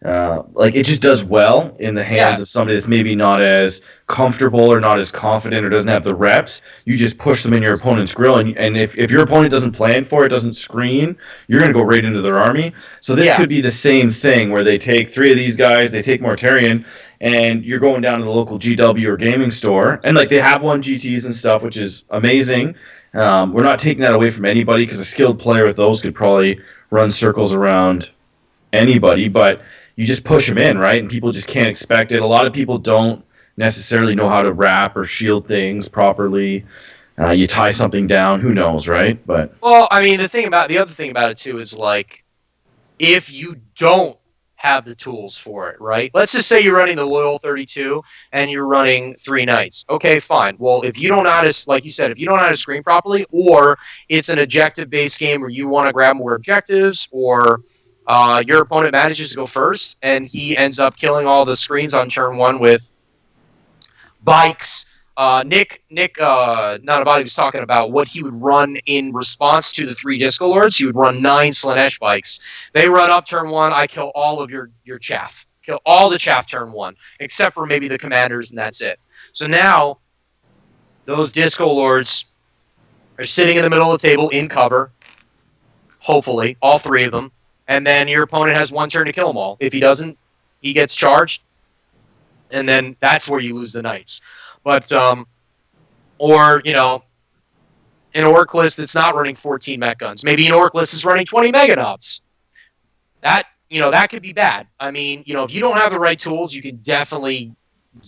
it just does well in the hands of somebody that's maybe not as comfortable or not as confident or doesn't have the reps. You just push them in your opponent's grill, and if your opponent doesn't plan for it, doesn't screen, you're going to go right into their army. So this could be the same thing where they take 3 of these guys, they take Mortarion, and you're going down to the local GW or gaming store, and like they have 1 GTs and stuff, which is amazing. We're not taking that away from anybody because a skilled player with those could probably run circles around anybody, but you just push them in, right? And people just can't expect it. A lot of people don't necessarily know how to wrap or shield things properly. You tie something down, who knows, right? But well, I mean, the other thing about it too is like, if you don't have the tools for it, right? Let's just say you're running the Loyal 32 and you're running 3 Knights. Okay, fine. Well, if you don't know how to, like you said, if you don't know how to screen properly, or it's an objective-based game where you want to grab more objectives, or your opponent manages to go first, and he ends up killing all the screens on turn 1 with bikes. Nick Nanavati was talking about what he would run in response to the 3 Disco Lords. He would run 9 Slanesh bikes. They run up turn 1. I kill all of your chaff. Kill all the chaff turn 1, except for maybe the commanders, and that's it. So now, those Disco Lords are sitting in the middle of the table in cover, hopefully, all 3 of them. And then your opponent has 1 turn to kill them all. If he doesn't, he gets charged. And then that's where you lose the knights. But, or, you know, an orc list that's not running 14 mech guns. Maybe an orc list is running 20 mega nubs. That, you know, that could be bad. I mean, you know, if you don't have the right tools, you can definitely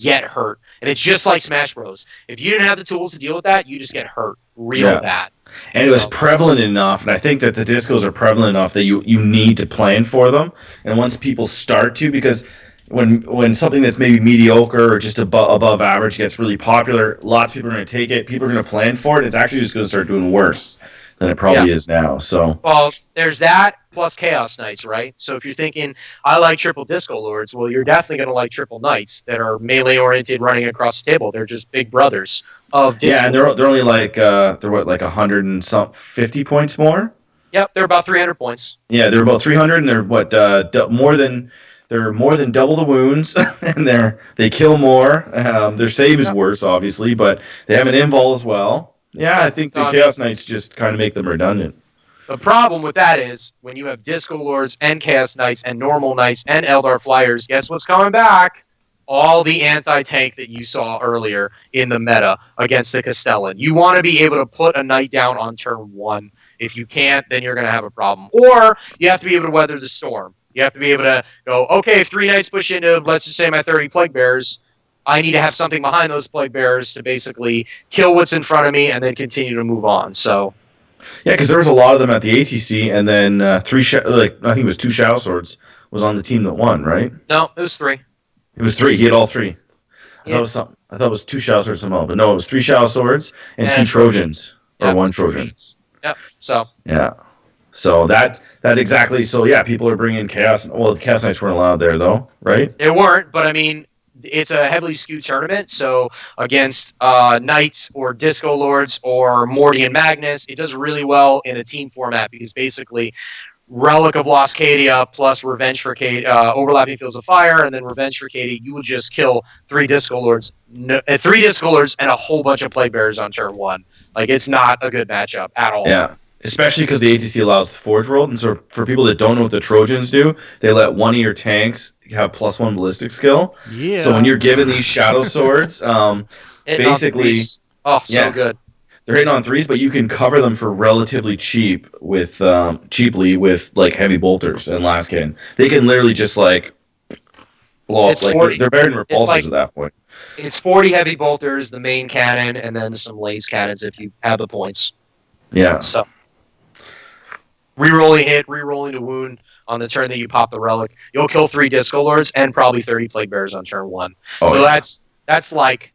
get hurt. And it's just like Smash Bros. If you didn't have the tools to deal with that, you just get hurt real bad. And it was prevalent enough, and I think that the discos are prevalent enough that you need to plan for them. And once people start to, because when something that's maybe mediocre or just above average gets really popular, lots of people are going to take it. People are going to plan for it. It's actually just going to start doing worse than it Yeah. probably is now. So Well, there's that plus Chaos Knights, right? So if you're thinking, I like triple Disco Lords, well, you're definitely going to like triple Knights that are melee oriented, running across the table. They're just big brothers of Disco. yeah, and they're only like they're what, like 100 and some 50 points more. Yep, they're about 300 points. Yeah, they're about 300, and they're what they're more than double the wounds, and they kill more. Their save is worse, obviously, but they have an invul as well. Yeah, I think the Chaos Knights just kind of make them redundant. The problem with that is when you have Disco Lords and Chaos Knights and Normal Knights and Eldar Flyers, guess what's coming back? All the anti-tank that you saw earlier in the meta against the Castellan. You want to be able to put a knight down on turn 1. If you can't, then you're going to have a problem. Or you have to be able to weather the storm. You have to be able to go, okay, if 3 knights push into, let's just say, my 30 Plague Bearers, I need to have something behind those Plague Bearers to basically kill what's in front of me and then continue to move on. So, yeah, because there was a lot of them at the ATC, and then I think it was 2 Shadow Swords was on the team that won, right? No, it was 3. It was 3. He had all 3. Yeah. I thought it was 2 Shadow Swords somehow, but no, it was 3 Shadow Swords and 2 Trojans. Or 1 Trojan. Yep. So. Yeah. So that exactly. So yeah, people are bringing Chaos. Well, the Chaos Knights weren't allowed there though, right? They weren't, but I mean, it's a heavily skewed tournament. So against Knights or Disco Lords or Morty and Magnus, it does really well in a team format because basically Relic of Lost Cadia plus Revenge for Cadia, Overlapping Fields of Fire, and then Revenge for Cadia, you would just kill 3 Disco Lords, 3 Disco Lords, and a whole bunch of Plague Bearers on turn 1. Like, it's not a good matchup at all. Yeah. Especially because the ATC allows the Forge World, and so for people that don't know what the Trojans do, they let one of your tanks have +1 ballistic skill. Yeah. So when you're given these Shadow Swords, basically, so good. They're hitting on 3s, but you can cover them for relatively cheap with cheaply with like heavy bolters and Laskin. They can literally just like blow up. Like they're better than repulsors at that point. It's 40 heavy bolters, the main cannon, and then some laser cannons if you have the points. Yeah. So rerolling hit, rerolling a wound on the turn that you pop the relic. You'll kill 3 Disco Lords and probably 30 Plague Bearers on turn 1. That's like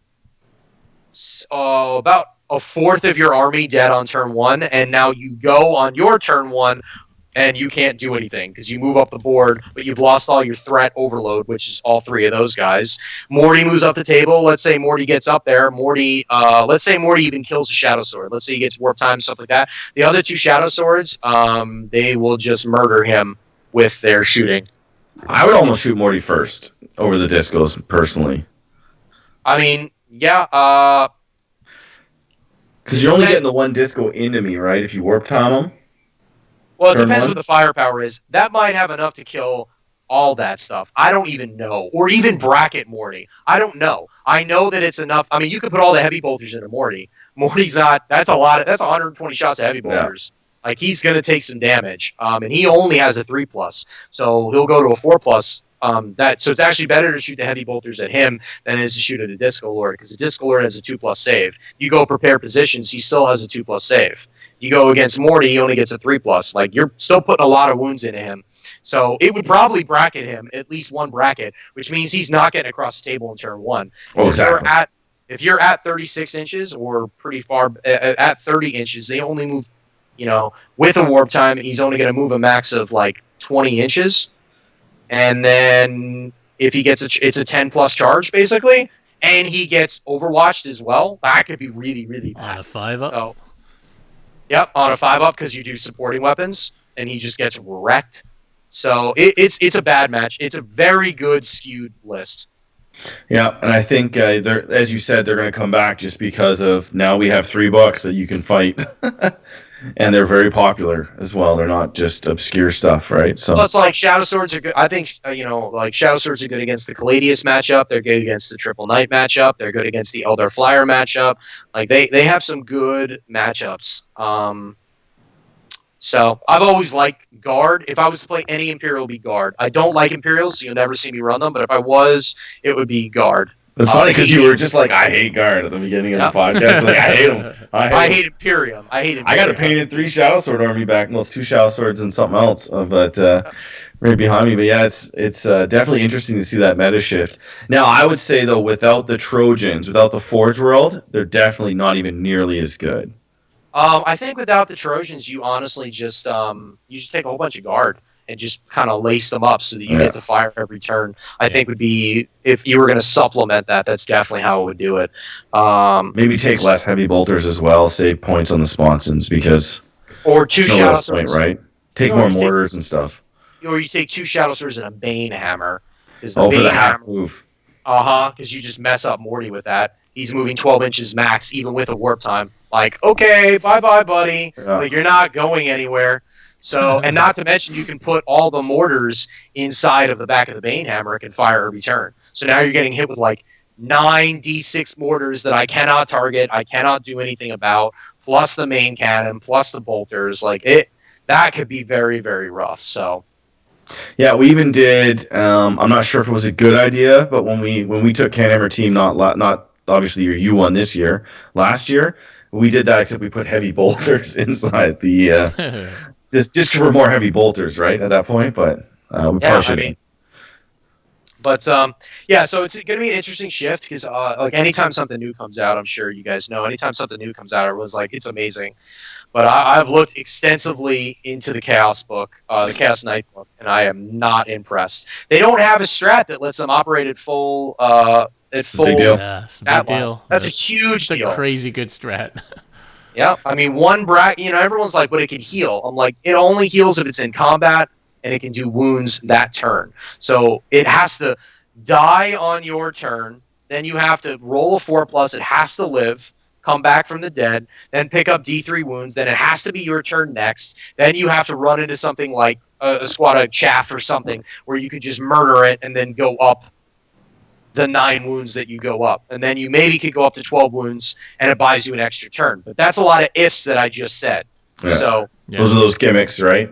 about a fourth of your army dead on turn 1, and now you go on your turn 1 and you can't do anything because you move up the board, but you've lost all your threat overload, which is all 3 of those guys. Morty moves up the table. Let's say Morty gets up there. Let's say Morty even kills a Shadow Sword. Let's say he gets warp time, stuff like that. The other 2 Shadow Swords, they will just murder him with their shooting. I would almost shoot Morty first over the Discos, personally. I mean, yeah. Because you're only getting the 1 Disco into me, right? If you warp time them. Well, it depends what the firepower is. That might have enough to kill all that stuff. I don't even know. Or even bracket Morty. I don't know. I know that it's enough. I mean, you could put all the heavy bolters into Morty. Morty's not. That's 120 shots of heavy bolters. Yeah. Like, he's going to take some damage. And he only has a 3+. So he'll go to a 4+. So it's actually better to shoot the heavy bolters at him than it is to shoot at a Disco Lord, because the Disco Lord has a 2+ save. You go prepare positions, he still has a 2+ save. You go against Morty, he only gets a 3+. Like, you're still putting a lot of wounds into him. So it would probably bracket him, at least 1 bracket, which means he's not getting across the table in turn 1. Oh, exactly. If you're at 36 inches or pretty far at 30 inches, they only move, with a warp time, he's only going to move a max of like 20 inches. And then if he gets it's a 10+ charge basically, and he gets overwatched as well, that could be really, really bad. On a 5-up? So, yep, on a 5-up because you do supporting weapons, and he just gets wrecked. So it's a bad match. It's a very good skewed list. Yeah, and I think, as you said, they're going to come back just because of now we have $3 that you can fight. And they're very popular as well. They're not just obscure stuff, right? So plus, like, Shadow Swords are good. I think like Shadow Swords are good against the Caladius matchup. They're good against the Triple Knight matchup. They're good against the Eldar Flyer matchup. Like they have some good matchups. So I've always liked Guard. If I was to play any Imperial, it would be Guard. I don't like Imperials, so you'll never see me run them. But if I was, it would be Guard. It's funny because you were just like, I hate guard at the beginning of the podcast. Like, I hate him. I hate Imperium. I got a painted 3 Shadow Sword army back. Well, it's 2 Shadow Swords and something else, but right behind me. But yeah, it's definitely interesting to see that meta shift. Now, I would say though, without the Trojans, without the Forge World, they're definitely not even nearly as good. I think without the Trojans, you honestly just take a whole bunch of guard and just kind of lace them up so that you get to fire every turn. I think would be, if you were going to supplement that, that's definitely how it would do it. Maybe take less heavy bolters as well, save points on the sponsons because or 2 Shadow Swords, point, right? Take more mortars and stuff. Or you take 2 Shadow Swords and a Bane Hammer. For the half move. Because you just mess up Morty with that. He's moving 12 inches max, even with a warp time. Like, okay, bye-bye, buddy. Yeah. Like, you're not going anywhere. So, and not to mention, you can put all the mortars inside of the back of the Bane Hammer. It can fire every turn. So now you're getting hit with, like, 9 D6 mortars that I cannot target, I cannot do anything about, plus the main cannon, plus the bolters. Like, that could be very, very rough. So... Yeah, we even did. I'm not sure if it was a good idea, but when we took CanHammer team, not obviously you won this year. Last year, we did that except we put heavy bolters inside the just for more heavy bolters, right? At that point, but we probably should. But so it's going to be an interesting shift because like anytime something new comes out, I'm sure you guys know. Anytime something new comes out, everyone's like, it's amazing. But I've looked extensively into the Chaos book, the Chaos Knight book, and I am not impressed. They don't have a strat that lets them operate at full. Big deal. Yeah, it's a big deal. That's a huge deal. It's a crazy good strat. Yeah, I mean, one everyone's like, but it can heal. I'm like, it only heals if it's in combat, and it can do wounds that turn. So it has to die on your turn. Then you have to roll a 4+. It has to live. Come back from the dead, then pick up D3 wounds, then it has to be your turn next. Then you have to run into something like a squad of chaff or something where you could just murder it and then go up the 9 wounds that you go up. And then you maybe could go up to 12 wounds and it buys you an extra turn. But that's a lot of ifs that I just said. Yeah. So those are those gimmicks, right?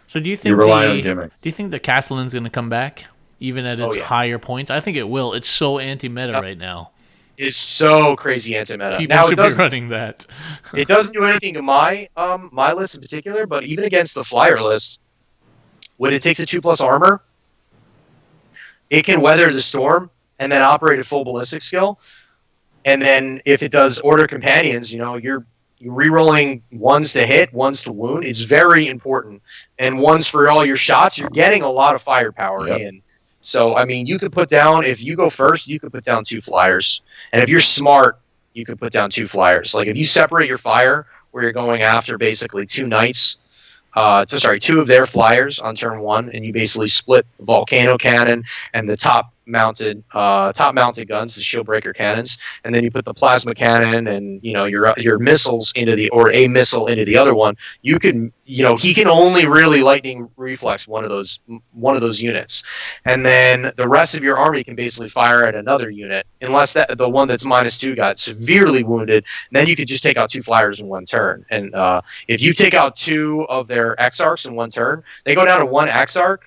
So do you think you rely on gimmicks? Do you think the Castellan's going to come back even at its higher points? I think it will. It's so anti-meta right now. Is so crazy anti-meta. People should be running that. It doesn't do anything to my list in particular, but even against the flyer list, when it takes a 2+ armor, it can weather the storm and then operate at full ballistic skill. And then if it does order companions, you're re-rolling 1s to hit, 1s to wound. It's very important. And 1s for all your shots. You're getting a lot of firepower in. So, I mean, you could put down, if you go first, you could put down 2 flyers. And if you're smart, you could put down 2 flyers. Like, if you separate your fire, where you're going after basically 2 knights, 2 of their flyers on turn 1, and you basically split the volcano cannon and the top mounted guns, the shield breaker cannons, and then you put the plasma cannon and your missiles into a missile into the other one. You can he can only really lightning reflex one of those units, and then the rest of your army can basically fire at another unit unless the one that's -2 got severely wounded. Then you could just take out 2 flyers in one turn, and if you take out 2 of their Exarchs in one turn, they go down to 1 Exarch.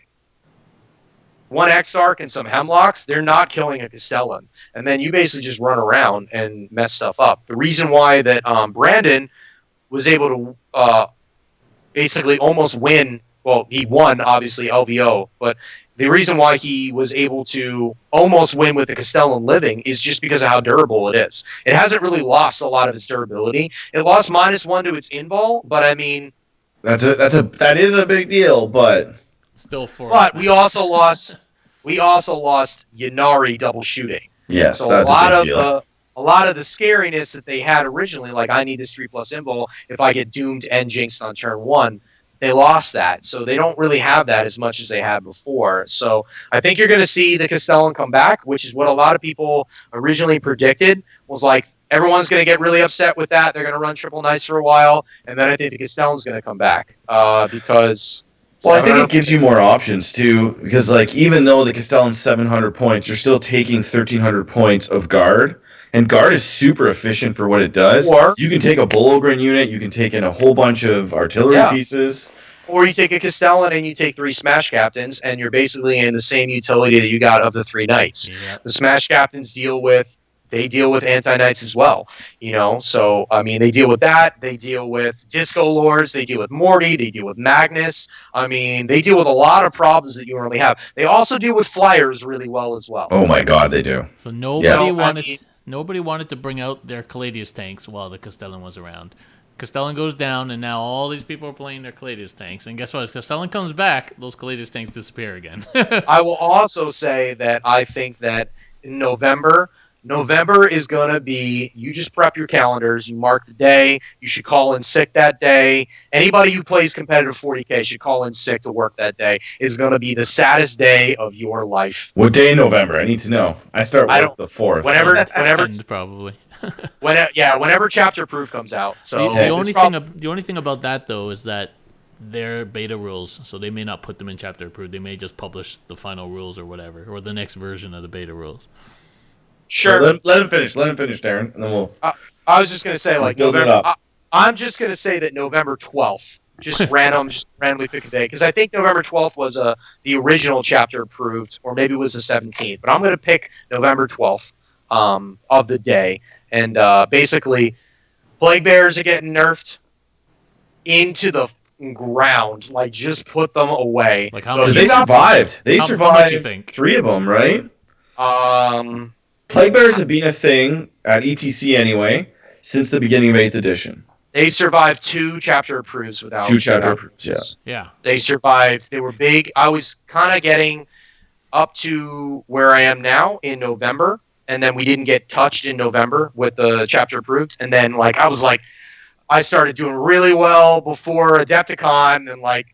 1 Exarch and some Hemlocks, they're not killing a Castellan. And then you basically just run around and mess stuff up. The reason why that Brandon was able to basically almost win, well, he won, obviously, LVO, but the reason why he was able to almost win with the Castellan living is just because of how durable it is. It hasn't really lost a lot of its durability. It lost -1 to its invul, but I mean... That is a big deal, but... Still for... But we also lost Yanari double shooting. Yes, so that's a big deal. A lot of the scariness that they had originally, like I need this 3+ invul if I get doomed and jinxed on turn 1, they lost that. So they don't really have that as much as they had before. So I think you're going to see the Castellan come back, which is what a lot of people originally predicted, was like everyone's going to get really upset with that. They're going to run triple knights for a while, and then I think the Castellan's going to come back because... Well, I think it gives you more options, too, because, like, even though the Castellan's 700 points, you're still taking 1,300 points of guard, and guard is super efficient for what it does. Or you can take a Bullogren unit, you can take in a whole bunch of artillery pieces. Or you take a Castellan and you take 3 Smash Captains, and you're basically in the same utility that you got of the 3 Knights. Yep. The Smash Captains deal with anti-Knights as well. So I mean, they deal with that. They deal with Disco Lords. They deal with Morty. They deal with Magnus. I mean, they deal with a lot of problems that you normally have. They also deal with Flyers really well as well. Oh my God, they do. So nobody wanted to bring out their Caladius tanks while the Castellan was around. Castellan goes down, and now all these people are playing their Caladius tanks. And guess what? If Castellan comes back, those Caladius tanks disappear again. I will also say that I think that in November is going to be, you just prep your calendars, you mark the day, you should call in sick that day. Anybody who plays competitive 40K should call in sick to work that day. It's going to be the saddest day of your life. What day in November? I need to know. I start with the 4th. Whenever probably. Whenever Chapter Proof comes out. So the only thing about that though is that they're beta rules, so they may not put them in chapter approved. They may just publish the final rules or whatever, or the next version of the beta rules. Sure. Let him finish, Darren, and then we'll. I was just gonna say November. I'm just gonna say that November 12th, just randomly pick a day, because I think November 12th was the original chapter approved, or maybe it was the 17th. But I'm gonna pick November 12th of the day, and basically, Plague Bears are getting nerfed into the ground. Like, just put them away. Like how they survived. They survived 3 of them, right? Plague Bears have been a thing at ETC anyway since the beginning of 8th edition. They survived 2 chapter approves without 2 chapter approves. Yeah. They survived. They were big. I was kind of getting up to where I am now in November, and then we didn't get touched in November with the chapter approved, and then I started doing really well before Adepticon, and like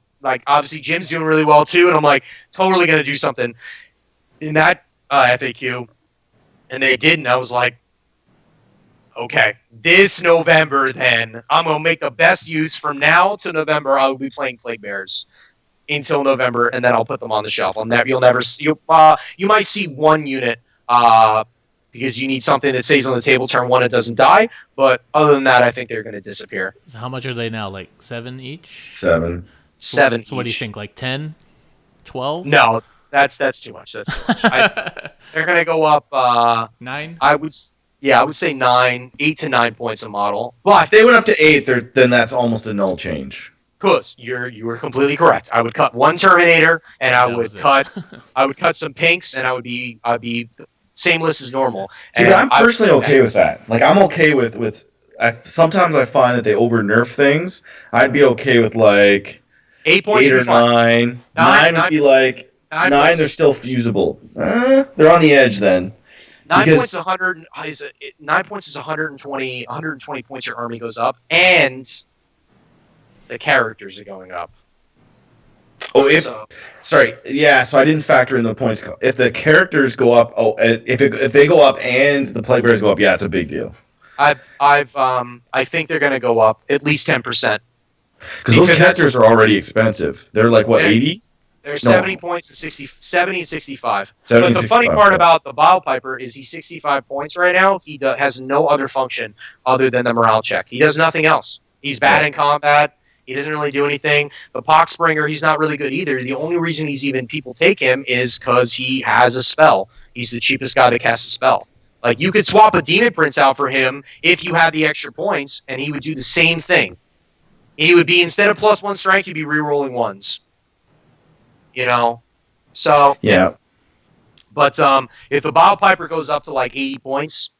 obviously Jim's doing really well too, and I'm like totally gonna do something in that FAQ, and they didn't. I was like, okay, this November then I'm gonna make the best use. From now to November, I will be playing Plague Bears until November, and then I'll put them on the shelf. You might see 1 unit. Because you need something that stays on the table turn 1 and doesn't die. But other than that, I think they're going to disappear. So how much are they now? Like 7 each? 7. 7 So what do you think? Like 10? 12? No, that's too much. That's too much. They're going to go up 9? I would say 9, 8 to 9 points a model. But if they went up to 8, then that's almost a null change. Because you were completely correct. I would cut 1 Terminator, and I would cut some pinks, and I'd be same list as normal. See, but I'm personally okay with that. Like, I'm okay with sometimes I find that they over nerf things. I'd be okay with like 8 points 8 or 9. 9 would be like 9. They're still fusible. They're on the edge then. 9 points 100 is 9 points is 120 points. Your army goes up, and the characters are going up. So I didn't factor in the points. If the characters go up, if they go up and the Plague Bears go up, yeah, it's a big deal. I think they're going to go up at least 10%. Because those characters are already expensive. They're like what, 80? They're 70 points and 70 and 65. 70 but the funny part about the Bile Piper is he's 65 points right now. He has no other function other than the morale check. He does nothing else. He's bad in combat. He doesn't really do anything. The Poxbringer, he's not really good either. The only reason people take him is because he has a spell. He's the cheapest guy that casts a spell. Like, you could swap a Demon Prince out for him if you had the extra points, and he would do the same thing. He would be, instead of +1 strength, he'd be re-rolling 1s. So yeah. But if the Bile Piper goes up to like 80 points,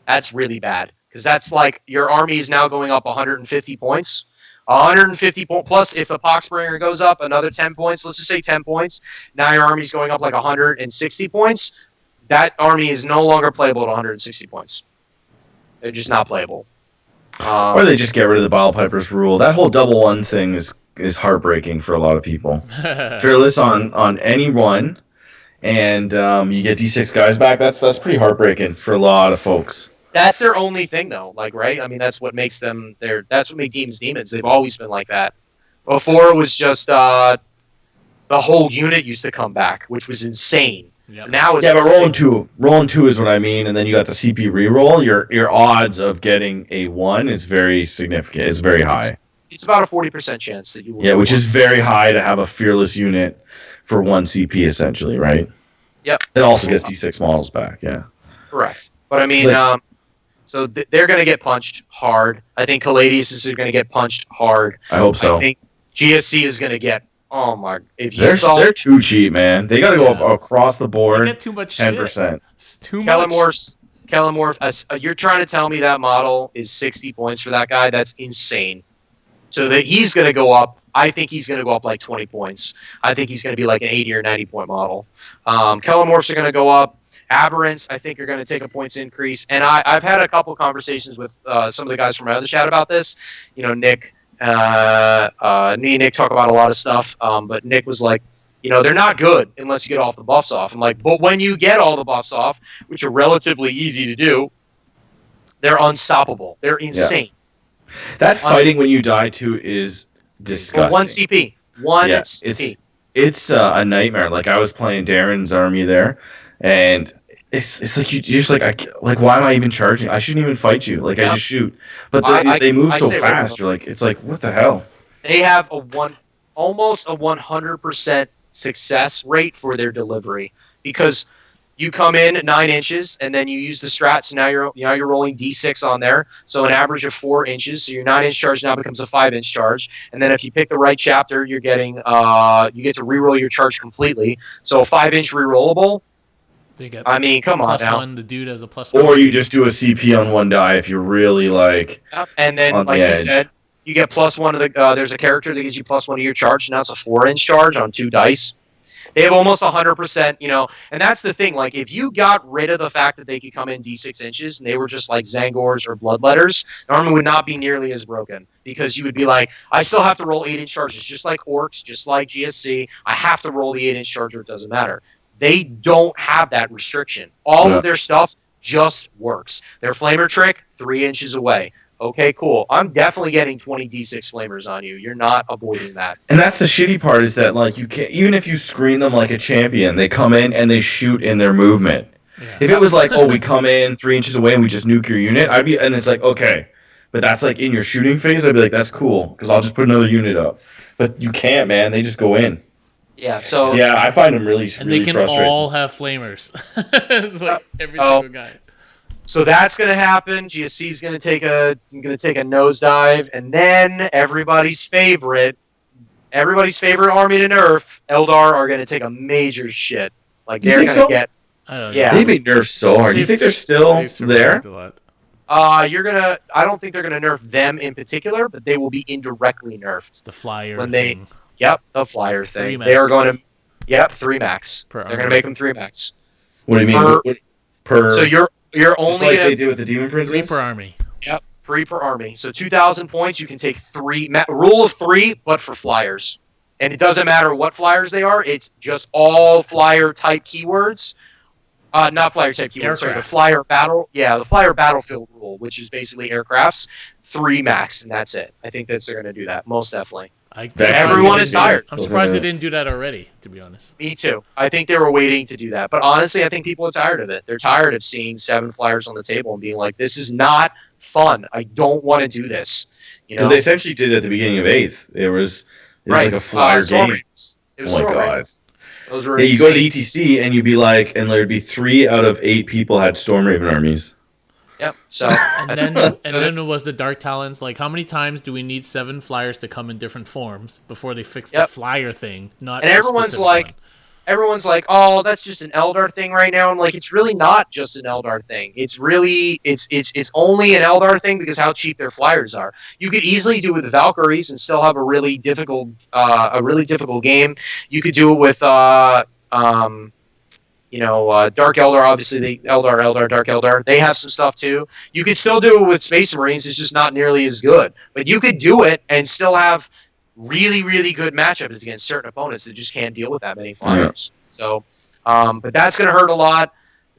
that's really bad, because that's like your army is now going up 150 points. 150 plus if the Poxbringer goes up another 10 points, let's just say 10 points, now your army's going up like 160 points. That army is no longer playable at 160 points. They're just not playable. Or they just get rid of the Bile Piper's rule. That whole double 1 thing is heartbreaking for a lot of people. Fearless on any one, and you get D6 guys back. That's pretty heartbreaking for a lot of folks. That's their only thing, though. Like, right? I mean, that's what makes them. That's what makes demons demons. They've always been like that. Before it was just the whole unit used to come back, which was insane. Yep. So now it's but rolling two is what I mean, and then you got the CP reroll. Your odds of getting a 1 is very significant. It's very high. it's about a 40% chance that you will. Yeah, which is very high to have a fearless unit for 1 CP, essentially, right? Yep. It also gets D6 models back, yeah. Correct. But I mean, so they're going to get punched hard. I think Caladius is going to get punched hard. I hope so. I think GSC is going to get. Oh my! If you they're too cheap, man. They got to go up across the board. They get too much 10%. Shit. It's too much. Kellamorph, you're trying to tell me that model is 60 points for that guy? That's insane. So that he's going to go up. I think he's going to go up like 20 points. I think he's going to be like an 80 or 90 point model. Kellamorphs are going to go up. Aberrants, I think, are going to take a points increase. And I've had a couple conversations with some of the guys from my other chat about this. You know, Nick, me and Nick talk about a lot of stuff. But Nick was like, you know, they're not good unless you get all the buffs off. I'm like, but when you get all the buffs off, which are relatively easy to do, they're unstoppable. They're insane. Yeah. That fighting when you die too is disgusting. Well, 1 CP. 1 CP. It's a nightmare. Like, I was playing Darren's army there, and it's like you're just like why am I even charging? I shouldn't even fight you. Like, I just shoot. But they move so fast. You're like, it's like, what the hell? They have almost a 100% success rate for their delivery, because you come in 9 inches and then you use the strat. So now you're rolling D6 on there. So an average of 4 inches. So your 9-inch charge now becomes a 5-inch charge. And then if you pick the right chapter, you're getting you get to reroll your charge completely. So a 5-inch rerollable. I mean, come on now. +1, the dude has a +1. Or you just do a CP on 1 die if you're really like. Yep. And then, like you said, you get +1 of the. There's a character that gives you +1 of your charge. Now it's a 4-inch charge on 2 dice. They have almost 100%, you know, and that's the thing. Like, if you got rid of the fact that they could come in D6 inches and they were just like Zangors or Bloodletters, the army would not be nearly as broken, because you would be like, I still have to roll 8-inch charges, just like Orcs, just like GSC. I have to roll the 8-inch charge, or it doesn't matter. They don't have that restriction. All of their stuff just works. Their Flamer trick, 3 inches away. Okay, cool. I'm definitely getting 20 D6 flamers on you. You're not avoiding that. And that's the shitty part, is that, like, you can't, even if you screen them like a champion, they come in and they shoot in their movement. Yeah. If it was like, oh, we come in 3 inches away and we just nuke your unit, and it's like, okay. But that's like in your shooting phase, I'd be like, that's cool, because I'll just put another unit up. But you can't, man. They just go in. Yeah, so... Yeah, I find them really, and really frustrating. And they can all have flamers. It's like every single guy. So that's going to happen. GSC is going to take a nosedive, and then everybody's favorite army to nerf, Eldar, are going to take a major shit. Like, they're going to get. I don't know. Yeah, they've been nerfed so hard. Do you think they're still there? I don't think they're gonna nerf them in particular, but they will be indirectly nerfed. The flyer when thing. Yep, the flyer thing. They are going to. Yep, 3 max. They're going to make them 3 max. What do you mean? Per. So you're only just like they do with the Demon Princess? 3 per army. Yep, 3 per army. So 2,000 points, you can take 3. Rule of 3, but for flyers. And it doesn't matter what flyers they are. It's just all flyer type keywords. Not flyer type keywords. Sorry, the flyer battlefield rule, which is basically aircrafts. 3 max, and that's it. I think they're going to do that most definitely. Everyone is tired. I'm surprised they didn't do that already, to be honest. Me too. I think they were waiting to do that. But honestly, I think people are tired of it. They're tired of seeing 7 flyers on the table and being like, this is not fun. I don't want to do this. Because they essentially did it at the beginning of 8th. It was like a flyer game. It was oh my god. Those were you go to ETC and you'd be like, and there'd be 3 out of 8 people had Stormraven armies. Yep. So and then it was the Dark Talons. Like, how many times do we need 7 flyers to come in different forms before they fix the flyer thing? Not. And everyone's like, oh, that's just an Eldar thing right now. I'm like, it's really not just an Eldar thing. It's really it's only an Eldar thing because how cheap their flyers are. You could easily do it with Valkyries and still have a really difficult game. You could do it with Dark Eldar, obviously, Dark Eldar, they have some stuff too. You could still do it with Space Marines, it's just not nearly as good. But you could do it and still have really, really good matchups against certain opponents that just can't deal with that many flyers. Yeah. So, but that's going to hurt a lot.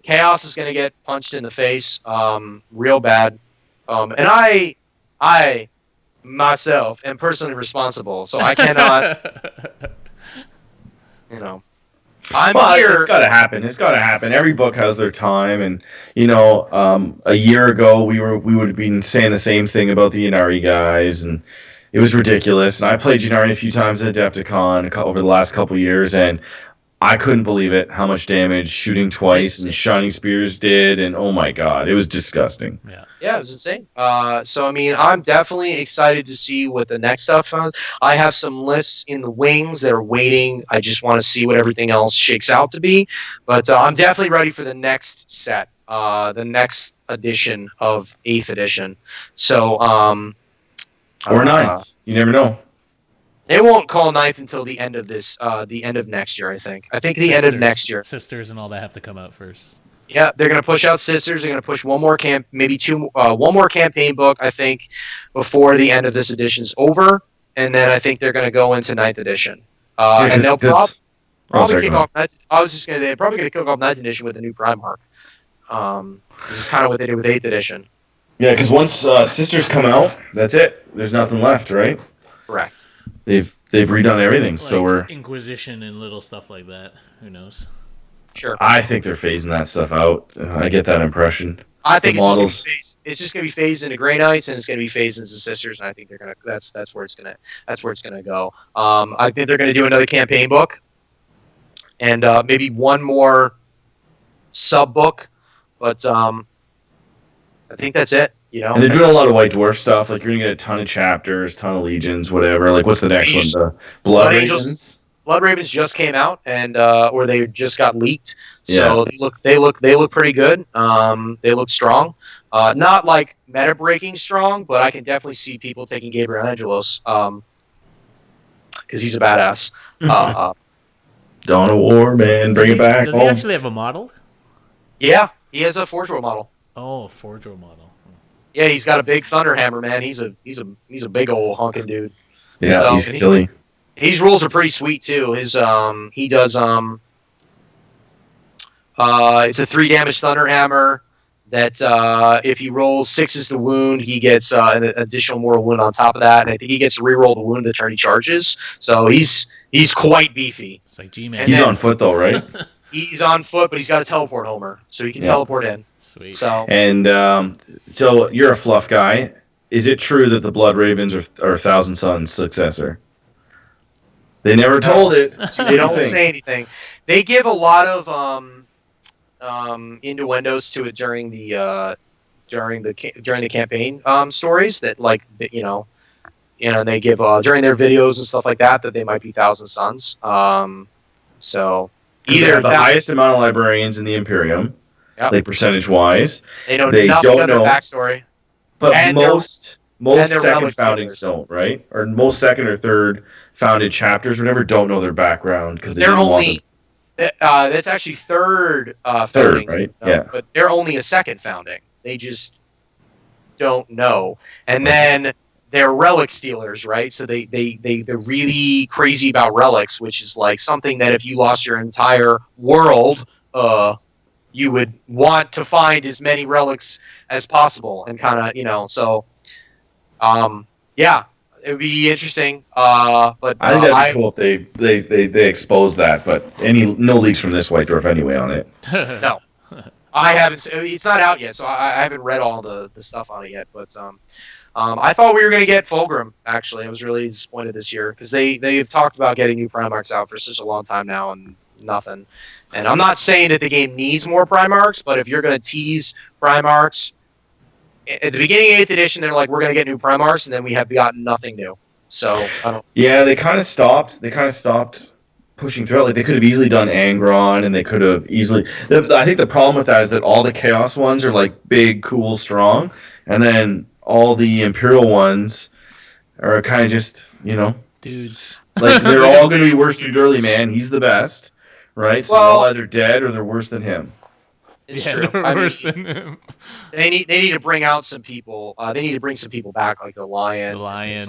Chaos is going to get punched in the face real bad. And I myself am personally responsible, so I cannot, I'm here. It's got to happen. It's got to happen. Every book has their time, and a year ago we would have been saying the same thing about the Inari guys, and It was ridiculous. And I played Gennari a few times at Adepticon over the last couple years, and I couldn't believe it how much damage shooting twice and Shining Spears did, and oh my god, it was disgusting. Yeah, it was insane. So I mean, I'm definitely excited to see what the next stuff is. I have some lists in the wings that are waiting. I just want to see what everything else shakes out to be. But I'm definitely ready for the next set, the next edition of 8th edition. So Or 9th. You never know. they won't call 9th until the end of the end of next year. I think the end of next year. Sisters and all that have to come out first. Yeah, they're going to push out Sisters. They're going to push one more one more campaign book, I think, before the end of this edition's over, and then I think they're going to go into 9th edition. And they'll probably kick off. I was just going to. They're probably going to kick off 9th edition with a new Primarch. This is kind of what they did with 8th edition. Yeah, because once Sisters come out, that's it. There's nothing left, right? Correct. They've redone everything, Like so we're Inquisition and little stuff like that. Who knows? Sure. I think they're phasing that stuff out. I get that impression. I think models. it's just going to be phased into Grey Knights, and it's going to be phased into Sisters, and I think they're going to. That's where it's going to go. I think they're going to do another campaign book, and maybe one more sub book, but I think that's it. You know, And they're doing a lot of White Dwarf stuff. Like, you're going to get a ton of chapters, ton of legions, whatever. Like, what's the next one? The Blood Angels? Blood Ravens just came out, and or they just got leaked. So they look pretty good. They look strong. Not like meta breaking strong, but I can definitely see people taking Gabriel Angelos because he's a badass. Dawn of War, man. Bring it back. Does he actually have a model? Yeah, he has a Forge World model. Oh, Forge World model. Yeah, he's got a big Thunderhammer, man. He's a big old hunking dude. Yeah, So, he's silly. His rules are pretty sweet too. He does it's a 3 damage Thunderhammer that if he rolls 6s to wound, he gets an additional mortal wound on top of that. And I think he gets to reroll the wound the turn he charges. So he's quite beefy. It's like G-Man. He's on foot, though, right? He's on foot, but he's got a teleport homer, so he can teleport in. Sweet. So And so you're a fluff guy. Is it true that the Blood Ravens are Thousand Suns' successor? They never told it. they don't say anything. They give a lot of innuendos to it during the campaign stories that they give during their videos and stuff like that they might be Thousand Suns. So Either the highest amount of librarians in the Imperium, like percentage-wise. They know nothing of their backstory. But And most second relic foundings sealers. don't, right? Or most second or third founded chapters or whatever don't know their background because They're only that's actually third founding, right? Yeah. But they're only a second founding. They just don't know. And then they're relic stealers, right? So they're really crazy about relics, which is like something that if you lost your entire world, you would want to find as many relics as possible, and kind of, so, yeah, it would be interesting. But I think that'd be cool if they expose that, but no leaks from this White Dwarf anyway on it. No, I haven't. It's not out yet, so I haven't read all the stuff on it yet. But I thought we were going to get Fulgrim. Actually, I was really disappointed this year because they've talked about getting new Primarchs out for such a long time now, and nothing. And I'm not saying that the game needs more Primarchs, but if you're going to tease Primarchs at the beginning of 8th edition, they're like, we're going to get new Primarchs, and then we have gotten nothing new. So I don't. Yeah, they kind of stopped. They kind of stopped pushing through it. Like, they could have easily done Angron, and they could have easily. I think the problem with that is that all the Chaos ones are like big, cool, strong, and then all the Imperial ones are kind of just, dudes. Like, they're all going to be worse than Durley, man. He's the best, right? So Well, they're all either dead or they're worse than him. It's Yeah, true. they're I worse mean, than him. they need to bring out some people. They need to bring some people back, like the Lion. The Lion.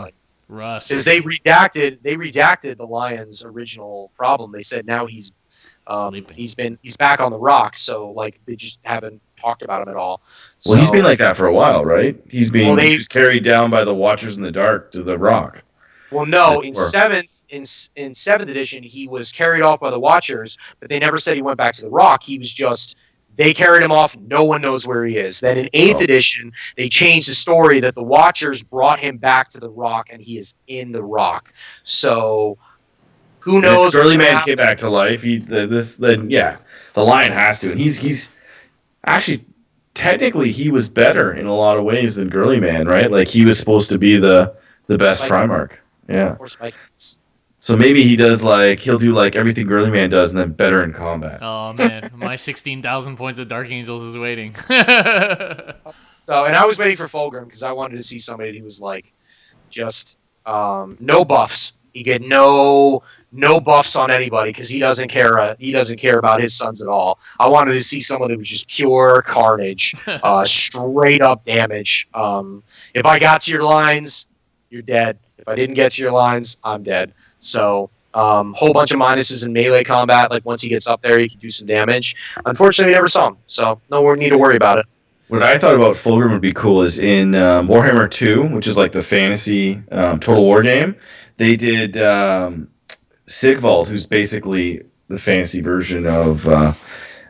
Russ. Because they redacted the Lion's original problem. They said now he's back on the rock. So like they just haven't talked about him at all. Well, he's been like that for a while, right? He was carried down by the Watchers in the Dark to the rock. Well, no, in seventh edition he was carried off by the Watchers, but they never said he went back to the rock. He was just They carried him off. No one knows where he is. Then in 8th edition, they changed the story that the Watchers brought him back to the Rock, and he is in the Rock. So who knows? If Girly Man came back to life, the Lion has to, and he's actually technically he was better in a lot of ways than Girly Man, right? Like he was supposed to be the best Primarch. Yeah. Or Spikes. So maybe he'll do like everything Girly Man does and then better in combat. Oh man, my 16,000 points of Dark Angels is waiting. So, and I was waiting for Fulgrim because I wanted to see somebody who was like just no buffs. He get no buffs on anybody because he doesn't care. He doesn't care about his sons at all. I wanted to see someone that was just pure carnage, straight up damage. If I got to your lines, you're dead. If I didn't get to your lines, I'm dead. So, whole bunch of minuses in melee combat. Like once he gets up there, he can do some damage. Unfortunately, we never saw him, so no need to worry about it. What I thought about Fulgrim would be cool is in Warhammer 2, which is like the fantasy Total War game. They did Sigvald, who's basically the fantasy version of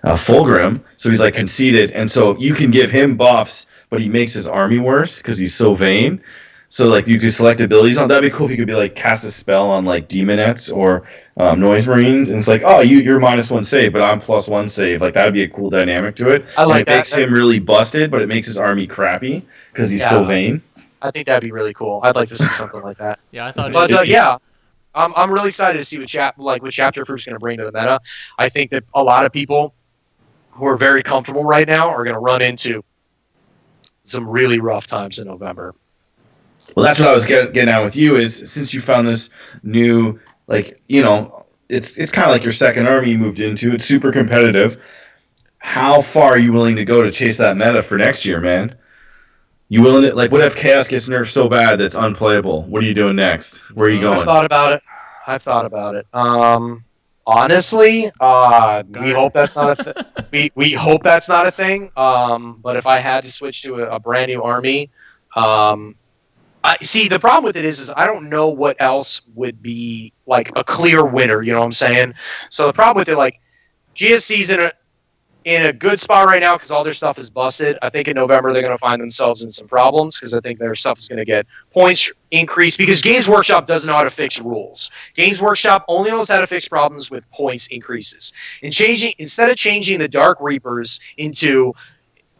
Fulgrim. So he's like conceited, and so you can give him buffs, but he makes his army worse because he's so vain. So like you could select abilities on. That'd be cool if you could be like cast a spell on like Demonettes or Noise Marines, and it's like, oh, you're -1 save, but I'm +1 save. Like that'd be a cool dynamic to it. I like and it makes him really busted, but it makes his army crappy because he's so vain. I think that'd be really cool. I'd like to see something like that. Yeah, I thought. But yeah, I'm really excited to see what Chapter Proof's going to bring to the meta. I think that a lot of people who are very comfortable right now are going to run into some really rough times in November. Well, that's what I was getting at with you is since you found this new, like, you know, it's kind of like your second army you moved into. It's super competitive. How far are you willing to go to chase that meta for next year, man? You willing to, like, what if Chaos gets nerfed so bad that's unplayable? What are you doing next? Where are you going? I've thought about it. Honestly, we hope that's not a we hope that's not a thing. But if I had to switch to a brand new army, I see the problem with it is I don't know what else would be like a clear winner. You know what I'm saying? So the problem with it, like GSC's in a good spot right now because all their stuff is busted. I think in November they're going to find themselves in some problems because I think their stuff is going to get points increased because Games Workshop doesn't know how to fix rules. Games Workshop only knows how to fix problems with points increases. Instead of changing the Dark Reapers into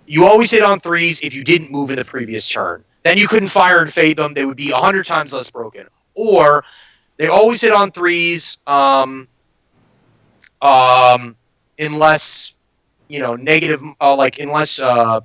you always hit on 3s if you didn't move in the previous turn. Then you couldn't fire and fade them. They would be 100 times less broken. Or they always hit on 3s unless negative, unless, I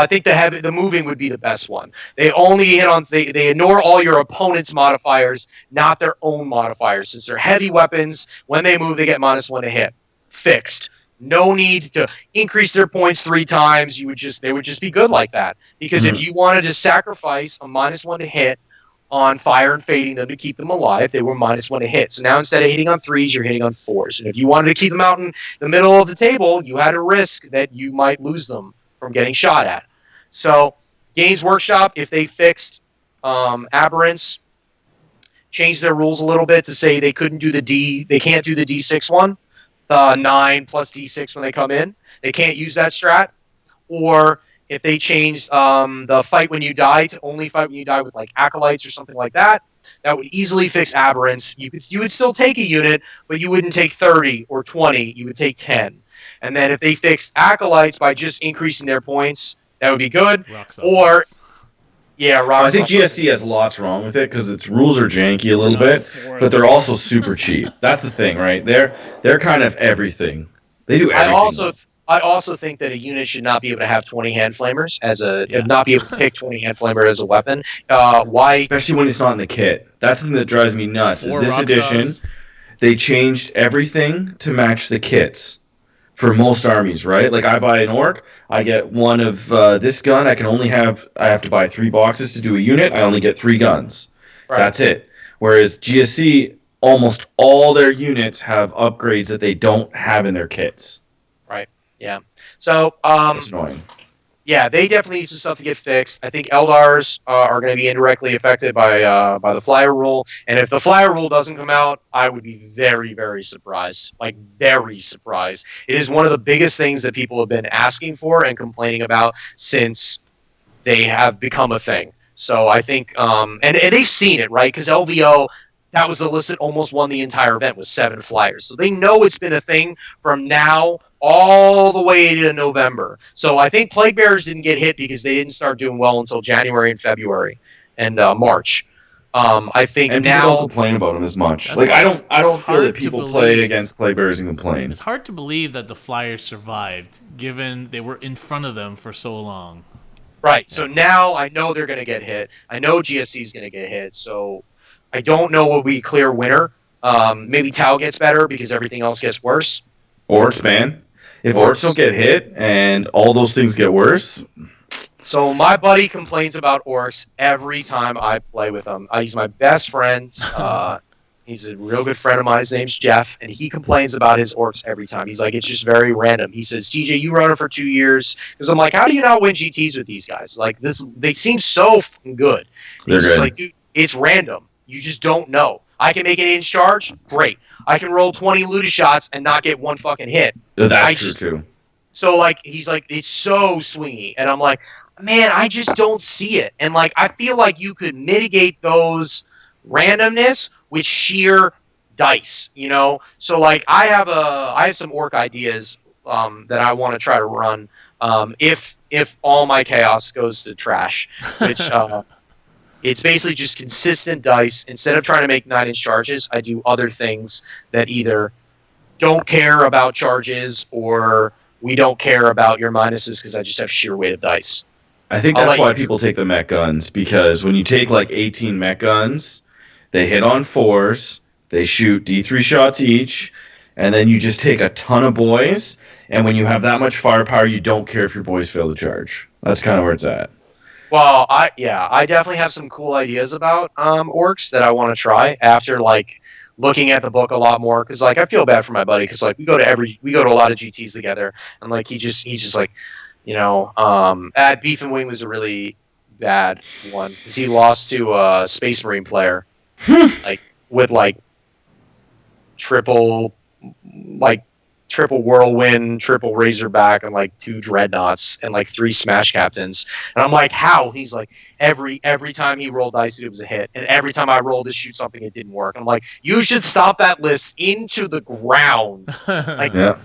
think the moving would be the best one. They only hit on, they ignore all your opponent's modifiers, not their own modifiers. Since they're heavy weapons, when they move, they get -1 to hit. Fixed. No need to increase their points 3 times. They would just be good like that. Because if you wanted to sacrifice a -1 to hit on fire and fading them to keep them alive, they were -1 to hit. So now instead of hitting on 3s, you're hitting on 4s. And if you wanted to keep them out in the middle of the table, you had a risk that you might lose them from getting shot at. So Games Workshop, if they fixed Aberrants, changed their rules a little bit to say they can't do the D6 one, the 9 plus D6 when they come in. They can't use that strat. Or if they change the fight when you die to only fight when you die with like acolytes or something like that, that would easily fix Aberrants. You would still take a unit, but you wouldn't take 30 or 20. You would take 10. And then if they fixed acolytes by just increasing their points, that would be good. Or I think GSC has lots wrong with it because its rules are janky a little bit, but they're also super cheap. That's the thing, right? They're kind of everything. They do everything. I also think that a unit should not be able to have 20 hand flamers not be able to pick 20 hand flamer as a weapon. Why? Especially when it's not in the kit. That's the thing that drives me nuts. Is this edition, they changed everything to match the kits for most armies, right? Like I buy an orc, I get one of this gun. I have to buy 3 boxes to do a unit. I only get 3 guns. Right. That's it. Whereas GSC, almost all their units have upgrades that they don't have in their kits. Yeah. So that's annoying. Yeah, they definitely need some stuff to get fixed. I think Eldars are going to be indirectly affected by the flyer rule, and if the flyer rule doesn't come out, I would be very, very surprised. Like very surprised. It is one of the biggest things that people have been asking for and complaining about since they have become a thing. So I think, and they've seen it, right? Because LVO, that was the list that almost won the entire event with 7 flyers. So they know it's been a thing from now all the way to November. So I think Plague Bearers didn't get hit because they didn't start doing well until January and February and March. I think And people don't complain about them as much. That's Like why I it's don't feel hard that to people play believe. against Plague Bearers and complain. It's hard to believe that the Flyers survived, given they were in front of them for so long. right. So now I know they're going to get hit. I know GSC is going to get hit. So I don't know what will be clear winner. Maybe Tau gets better because everything else gets worse. Orcs, man. If Orcs don't get hit and all those things get worse, So my buddy complains about orcs every time I play with him. He's my best friend. He's a real good friend of mine. His name's Jeff, and he complains about his orcs every time. He's like, it's just very random. He says, TJ, you run it for 2 years. Because I'm like, how do you not win GTs with these guys? Like this, they seem so fucking good. They're He's just good. like, dude, it's random. You just don't know. I can make an inch charge, great. I can roll 20 Luda shots and not get one fucking hit. that's true too. So like he's like, it's so swingy, and I'm like, man, I just don't see it. And like I feel like you could mitigate those randomness with sheer dice, you know. So like I have some orc ideas that I want to try to run if all my chaos goes to trash, which it's basically just consistent dice. Instead of trying to make 9-inch charges, I do other things that either don't care about charges or we don't care about your minuses because I just have sheer weight of dice. I think I'll that's let why you- people take the mech guns, because when you take like 18 mech guns, they hit on 4s, they shoot D3 shots each, and then you just take a ton of boys, and when you have that much firepower, you don't care if your boys fail to charge. That's kind of where it's at. Well, I definitely have some cool ideas about orcs that I want to try after like looking at the book a lot more because like I feel bad for my buddy because like we go to a lot of GTS together and like he's just like at Beef and Wing was a really bad one because he lost to a Space Marine player like with like triple whirlwind, triple razorback, and like 2 dreadnoughts and like 3 smash captains. And I'm like, how? He's like, every time he rolled dice, it was a hit, and every time I rolled to shoot something, it didn't work. I'm like, you should stop that list into the ground. Like Yeah.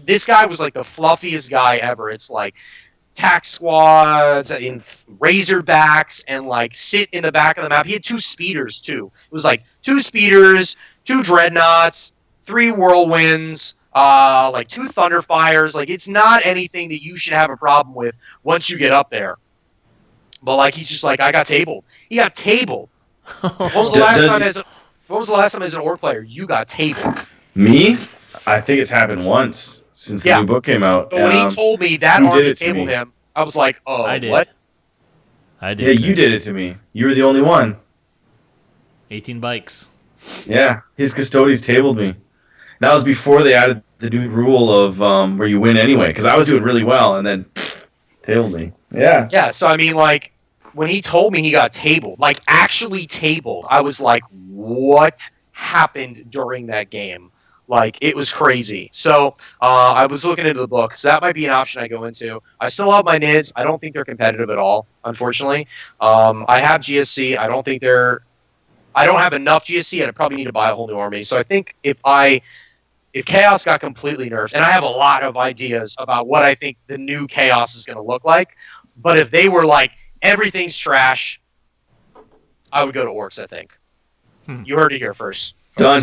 this guy was like the fluffiest guy ever. It's like tax squads in razorbacks and like sit in the back of the map. He had 2 speeders too. It was like 2 speeders, 2 dreadnoughts, 3 whirlwinds, like 2 thunderfires. Like it's not anything that you should have a problem with once you get up there. But like he's just like, I got tabled. He got tabled. When was the last time as an orc player you got tabled? Me? I think it's happened once since the new book came out. But when he told me that who did army it to tabled me? him, I was like, oh, I did. what? I did. Yeah, you did it to me. You were the only one. 18 bikes. Yeah, his custodies tabled me. That was before they added the new rule of where you win anyway, because I was doing really well, and then tabled me. Yeah. Yeah, so I mean, like, when he told me he got tabled, like, actually tabled, I was like, what happened during that game? Like, it was crazy. So, I was looking into the book, so that might be an option I go into. I still have my NIDs. I don't think they're competitive at all, unfortunately. I have GSC. I don't have enough GSC, I'd probably need to buy a whole new army. So I think if Chaos got completely nerfed, and I have a lot of ideas about what I think the new Chaos is going to look like, but if they were like, everything's trash, I would go to Orcs, I think. You heard it here first. Done.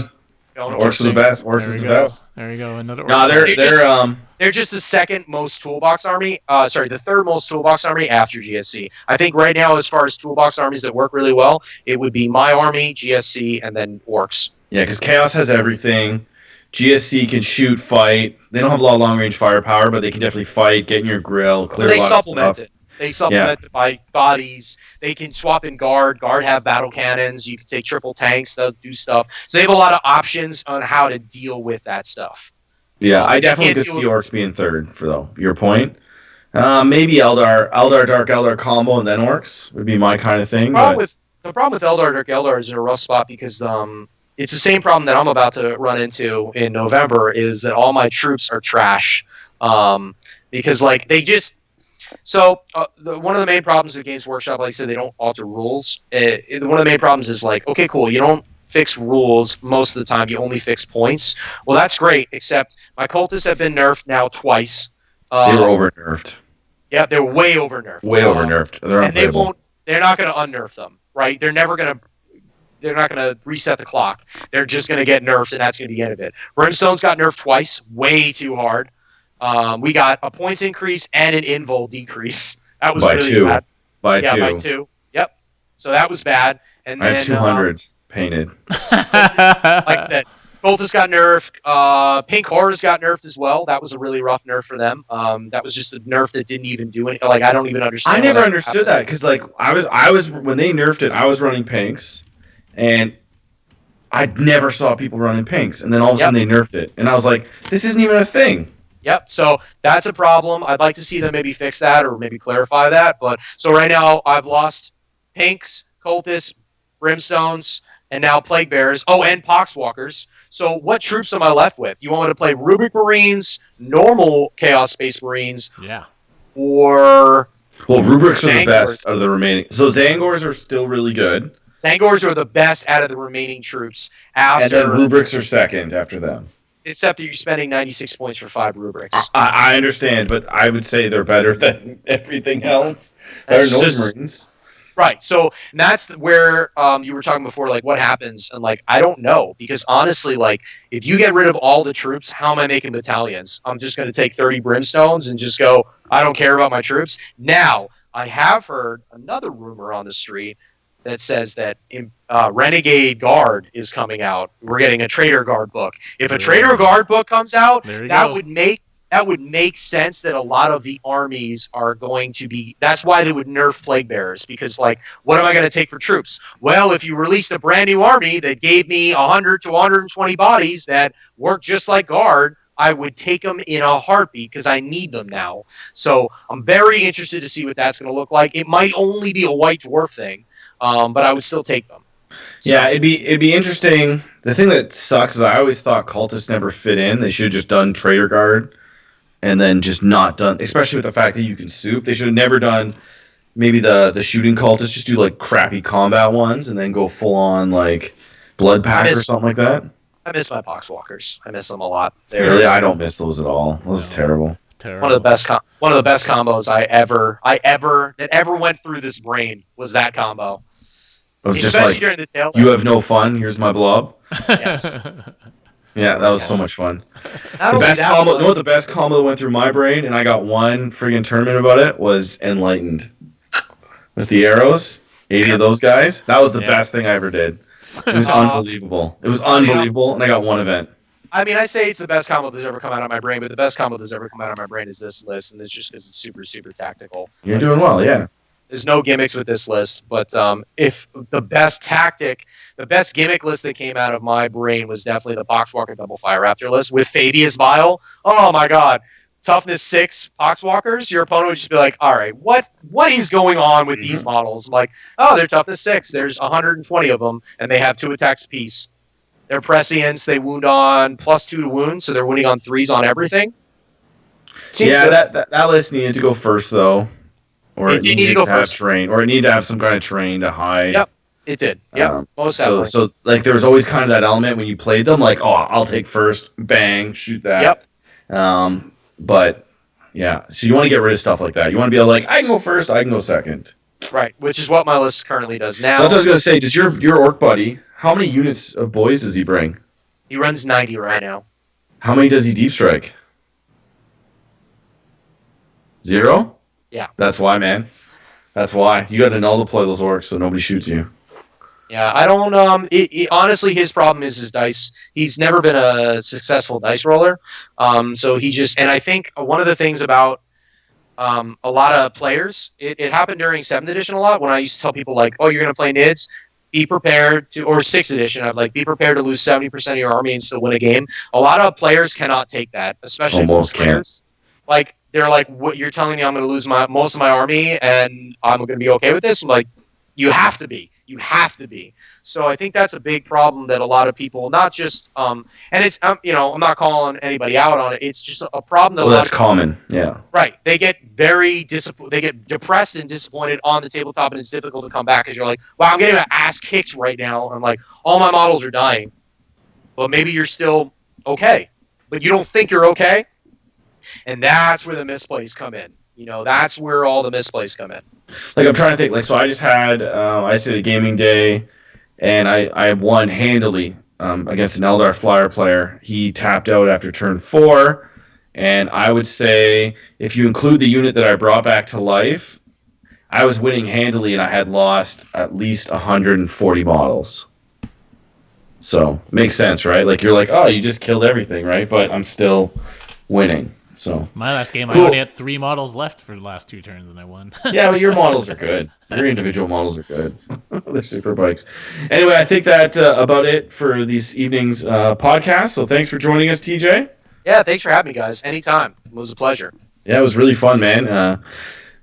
Going to Orcs are the best. Orcs There is we the go. best. There we go. Another. No, They're just the second most toolbox army. The third most toolbox army after GSC. I think right now, as far as toolbox armies that work really well, it would be my army, GSC, and then Orcs. Yeah, because Chaos has everything. GSC can shoot, fight. They don't have a lot of long-range firepower, but they can definitely fight, get in your grill, clear They a lot supplement of stuff. it. They supplement it by bodies. They can swap in guard. Guard have battle cannons. You can take triple tanks. They'll do stuff. So they have a lot of options on how to deal with that stuff. Yeah, I definitely can't could do see Orcs being third, for though your point. Maybe Eldar Dark Eldar combo and then orcs would be my kind of thing. The problem with Eldar Dark Eldar is in a rough spot because it's the same problem that I'm about to run into in November. Is that all my troops are trash? Because like they just one of the main problems with Games Workshop, like I said, they don't alter rules. One of the main problems is like, okay, cool, you don't fix rules most of the time. You only fix points. Well, that's great, except my cultists have been nerfed now twice. They were over nerfed. Yeah, they're way over nerfed. Way over nerfed. They're unplayable. They're not going to unnerf them, right? They're not going to reset the clock. They're just going to get nerfed, and that's going to be the end of it. Brimstone's got nerfed twice, way too hard. We got a points increase and an invul decrease. That was really bad. By two. Yep. So that was bad. And I have 200 painted. Like that. Cultist got nerfed. Pink Horrors got nerfed as well. That was a really rough nerf for them. That was just a nerf that didn't even do anything. Like I don't even understand. I never understood that because like I was when they nerfed it, I was running pinks, and I never saw people running pinks, and then all of a sudden they nerfed it, and I was like, this isn't even a thing. Yep. So that's a problem. I'd like to see them maybe fix that or maybe clarify that. But so right now I've lost pinks, cultists, brimstones, and now plague bearers. Oh, and poxwalkers. So what troops am I left with? You want me to play Rubric Marines, normal Chaos Space Marines? Yeah. Or Rubrics are the best of the remaining. So Zangors are still really good. Zangors are the best out of the remaining troops. And then Rubrics are second after them. Except that you're spending 96 points for 5 Rubrics. I understand, but I would say they're better than everything else. They're Marines. Right. So that's where you were talking before, like what happens, and like I don't know, because honestly, like if you get rid of all the troops, how am I making battalions? I'm just going to take 30 brimstones and just go. I don't care about my troops. Now I have heard another rumor on the street that says that Renegade Guard is coming out. We're getting a Trader Guard book. If a Trader Guard book comes out, that would make sense that a lot of the armies are going to be. That's why they would nerf Plague Bearers, because like, what am I going to take for troops? Well, if you released a brand new army that gave me 100 to 120 bodies that work just like Guard, I would take them in a heartbeat because I need them now. So I'm very interested to see what that's going to look like. It might only be a White Dwarf thing, but I would still take them. So, yeah, it'd be interesting. The thing that sucks is I always thought cultists never fit in. They should have just done Trader Guard. And then just not done, especially with the fact that you can soup. They should have never done maybe the shooting cultists, just do like crappy combat ones and then go full on like Blood Pack or something like that. I miss my Poxwalkers. I miss them a lot. Really, I don't miss those at all. Those are terrible. One of the best combos I ever went through this brain was that combo. Especially like, during the tail. You have no fun. Here's my blob. Yes. Yeah, that was so much fun. The best combo. You know what the best combo that went through my brain, and I got one friggin' tournament about it, was Enlightened. With the arrows, 80 of those guys. That was the best thing I ever did. It was unbelievable. It was unbelievable, and I got one event. I mean, I say it's the best combo that's ever come out of my brain, but the best combo that's ever come out of my brain is this list, and it's just because it's super, super tactical. You're doing well, yeah. There's no gimmicks with this list, but if the best gimmick list that came out of my brain was definitely the Poxwalker Double Fire Raptor list with Fabius Bile. Oh my god. Toughness 6 Poxwalkers, your opponent would just be like, all right, what is going on with these models? I'm like, oh, they're Toughness 6. There's 120 of them, and they have 2 attacks apiece. They're prescients. They wound on +2 to wound, so they're winning on 3s on everything. That list needed to go first, though. Or it needed to have terrain, or it needed to have some kind of terrain to hide. Yep, it did. Yep, most definitely. So like there was always kind of that element when you played them, like, oh, I'll take first, bang, shoot that. Yep. But yeah, so you want to get rid of stuff like that. You want to be like, I can go first, I can go second. Right, which is what my list currently does now. So that's what I was gonna say. Does your orc buddy? How many units of boys does he bring? He runs 90 right now. How many does he deep strike? 0? Yeah. That's why, man. That's why. You got to null deploy those orcs so nobody shoots you. Yeah, I don't. Honestly, his problem is his dice. He's never been a successful dice roller. So he just, and I think one of the things about a lot of players, it happened during 7th edition a lot when I used to tell people like, oh, you're going to play NIDS, be prepared to, or 6th edition, I'd like, be prepared to lose 70% of your army and still win a game. A lot of players cannot take that, especially most players. Like, they're like, "What you're telling me? I'm going to lose most of my army, and I'm going to be okay with this?" I'm like, "You have to be. You have to be." So I think that's a big problem that a lot of people, not just and it's I'm not calling anybody out on it. It's just a problem that Well, that's common. Yeah. right. They get very they get depressed and disappointed on the tabletop, and it's difficult to come back because you're like, "Wow, I'm getting my ass kicked right now," and like all my models are dying. But maybe you're still okay, but you don't think you're okay. And that's where the misplays come in. That's where all the misplays come in. Like I'm trying to think. Like so, I just had a gaming day, and I won handily against an Eldar Flyer player. He tapped out after turn 4, and I would say if you include the unit that I brought back to life, I was winning handily, and I had lost at least 140 models. So makes sense, right? Like you're like, oh, you just killed everything, right? But I'm still winning. So my last game, cool. I only had 3 models left for the last 2 turns, and I won. Yeah, but your models are good. Your individual models are good. They're super bikes. Anyway, I think that about it for this evening's podcast. So thanks for joining us, TJ. Yeah, thanks for having me, guys. Anytime. It was a pleasure. Yeah, it was really fun, man.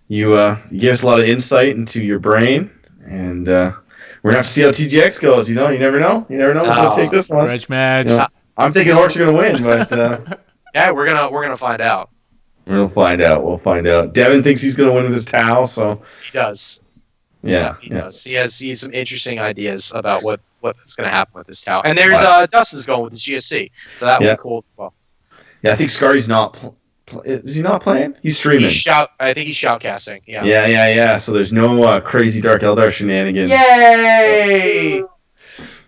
You gave us a lot of insight into your brain, and we're gonna have to see how TGX goes. You never know. You never know who's gonna take this one. Reg match. I'm thinking Orcs are gonna win, but yeah, we're gonna find out. We'll find out. Devin thinks he's gonna win with his Tau, so he does. Yeah, he does. He has some interesting ideas about what's gonna happen with his Tau. And there's Dustin's going with his GSC, so that would be cool as well. Yeah, I think Scarry's not. Is he not playing? He's streaming. I think he's shoutcasting. Yeah. Yeah. So there's no crazy Dark Eldar shenanigans. Yay!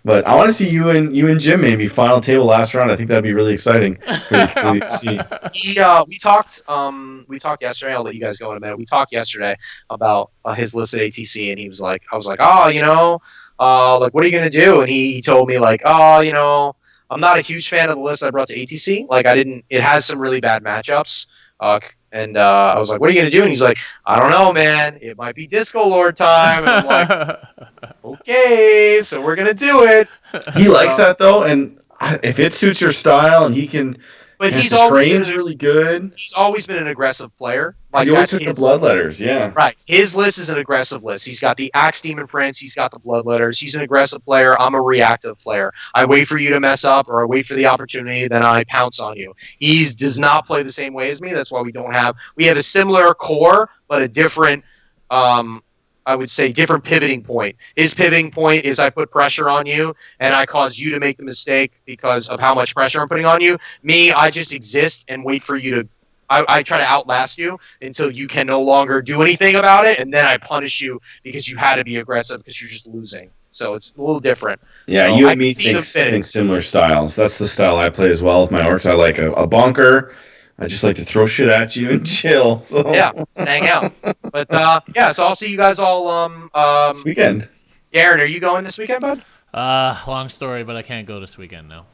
But I want to see you and Jim maybe final table last round. I think that'd be really exciting. Really to see. We talked yesterday. I'll let you guys go in a minute. We talked yesterday about his list at ATC, and he was like, I was like, like what are you gonna do? And he told me like, I'm not a huge fan of the list I brought to ATC. Like it has some really bad matchups. And I was like, what are you going to do? And he's like, I don't know, man. It might be Disco Lord time. And I'm like, okay, so we're going to do it. He likes that, though. And if it suits your style and he can... But he's always really good. He's always been an aggressive player. Like he always took the Bloodletters, yeah. Right. His list is an aggressive list. He's got the Axe Demon Prince. He's got the Bloodletters. He's an aggressive player. I'm a reactive player. I wait for you to mess up, or I wait for the opportunity, then I pounce on you. He does not play the same way as me. That's why we have a similar core, but a different, I would say, different pivoting point. His pivoting point is I put pressure on you, and I cause you to make the mistake because of how much pressure I'm putting on you. Me, I just exist and wait for you to... I try to outlast you until you can no longer do anything about it, and then I punish you because you had to be aggressive because you're just losing. So it's a little different. Yeah, so you and me think similar styles. That's the style I play as well with my Orcs. I like a bonker. I just like to throw shit at you and chill. So. Yeah, hang out. But so I'll see you guys all this weekend. Aaron, are you going this weekend, bud? Long story, but I can't go this weekend, no.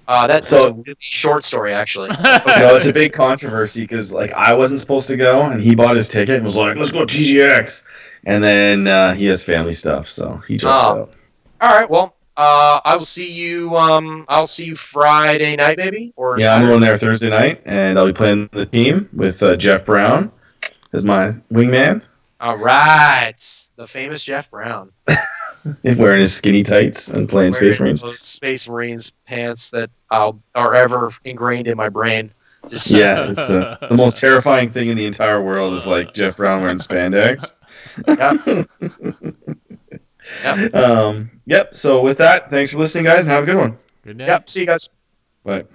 That's a really short story, actually. Okay. No, it's a big controversy because I wasn't supposed to go, and he bought his ticket and was like, "Let's go TGX," and then he has family stuff, so he dropped out. All right, well, I will see you. I'll see you Friday night, maybe. Or yeah, Saturday. I'm going there Thursday night, and I'll be playing the team with Jeff Brown as my wingman. All right, the famous Jeff Brown. Wearing his skinny tights and playing Space Marines. Those Space Marines pants that are ever ingrained in my brain. It's the most terrifying thing in the entire world is Jeff Brown wearing spandex. Yep. Yep. So with that, thanks for listening, guys, and have a good one. Good night. Yep. See you guys. Bye.